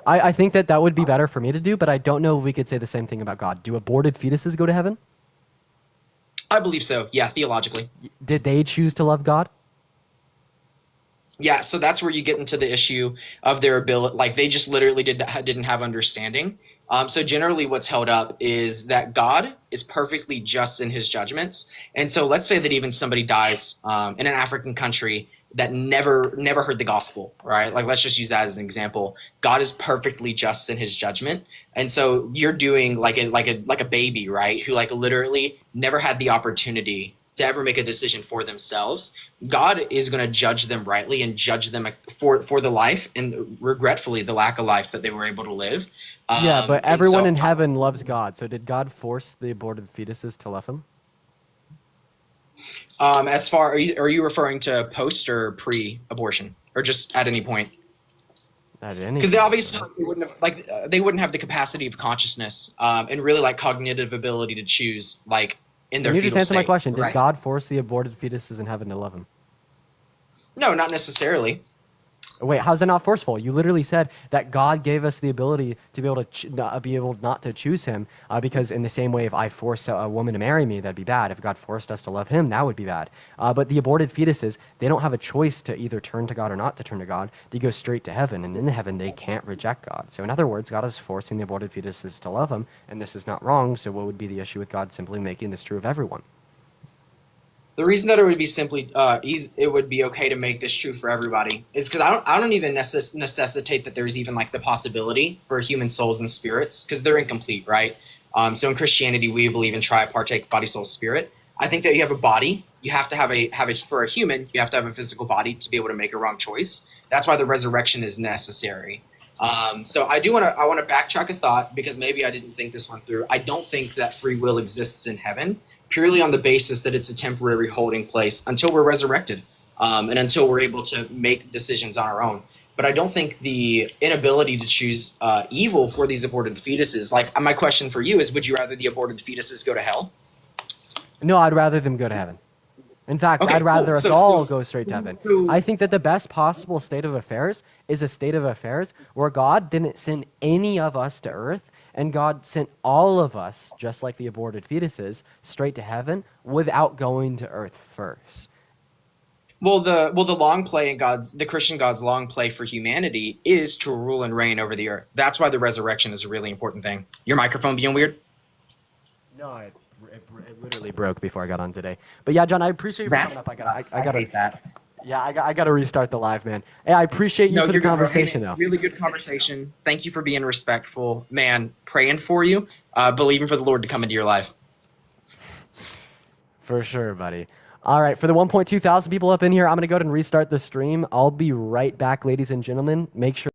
Speaker 1: I think that would be better for me to do, but I don't know if we could say the same thing about God. Do aborted fetuses go to heaven?
Speaker 9: I believe so. Yeah, theologically.
Speaker 1: Did they choose to love God?
Speaker 9: Yeah, so that's where you get into the issue of their ability. Like they just literally didn't have understanding. So generally what's held up is that God is perfectly just in his judgments. And so let's say that even somebody dies in an African country that never heard the gospel, right? Like let's just use that as an example. God is perfectly just in his judgment. And so you're doing like a baby, right? Who like literally never had the opportunity to ever make a decision for themselves. God is going to judge them rightly and judge them for the life and regretfully the lack of life that they were able to live.
Speaker 1: Yeah, but everyone in heaven loves God. So did God force the aborted fetuses to love him?
Speaker 9: As far are you referring to post or pre-abortion or just at any point?
Speaker 1: At any.
Speaker 9: Because they obviously they wouldn't have the capacity of consciousness and really like cognitive ability to choose like in their.
Speaker 1: Can you just answer my question?
Speaker 9: Right?
Speaker 1: Did God force the aborted fetuses in heaven to love him?
Speaker 9: No, not necessarily.
Speaker 1: Wait, how's that not forceful? You literally said that God gave us the ability to be able to not to choose him because in the same way, if I force a woman to marry me, that'd be bad. If God forced us to love him, that would be bad. But the aborted fetuses, they don't have a choice to either turn to God or not to turn to God. They go straight to heaven, and in heaven, they can't reject God. So in other words, God is forcing the aborted fetuses to love him, and this is not wrong. So what would be the issue with God simply making this true of everyone?
Speaker 9: The reason that it would be simply it would be okay to make this true for everybody is because I don't even necessitate that there's even like the possibility for human souls and spirits because they're incomplete, right? So in Christianity we believe in tripartite body, soul, spirit. I think that you have a body, you have to have a for a human, you have to have a physical body to be able to make a wrong choice. That's why the resurrection is necessary. So I want to backtrack a thought because maybe I didn't think this one through. I don't think that free will exists in heaven, purely on the basis that it's a temporary holding place until we're resurrected and until we're able to make decisions on our own. But I don't think the inability to choose evil for these aborted fetuses, like my question for you is, would you rather the aborted fetuses go to hell?
Speaker 1: No, I'd rather them go to heaven. In fact,
Speaker 9: Okay,
Speaker 1: I'd rather
Speaker 9: cool.
Speaker 1: us all go straight to heaven.
Speaker 9: so-
Speaker 1: I think that the best possible state of affairs is a state of affairs where God didn't send any of us to earth, and God sent all of us, just like the aborted fetuses, straight to heaven without going to earth first.
Speaker 9: Well, the long play in the Christian God's long play for humanity is to rule and reign over the earth. That's why the resurrection is a really important thing. Your microphone being weird?
Speaker 1: No, it literally broke before I got on today. But yeah, John, I appreciate you for coming up. I gotta
Speaker 9: that.
Speaker 1: Yeah, I gotta restart the live, man. Hey, I appreciate you for the
Speaker 9: you're good, bro.
Speaker 1: conversation,
Speaker 9: Hey,
Speaker 1: though.
Speaker 9: Really good conversation. Thank you for being respectful, man. Praying for you, believing for the Lord to come into your life.
Speaker 1: For sure, buddy. All right, for the 1.2 thousand people up in here, I'm gonna go ahead and restart the stream. I'll be right back, ladies and gentlemen. Make sure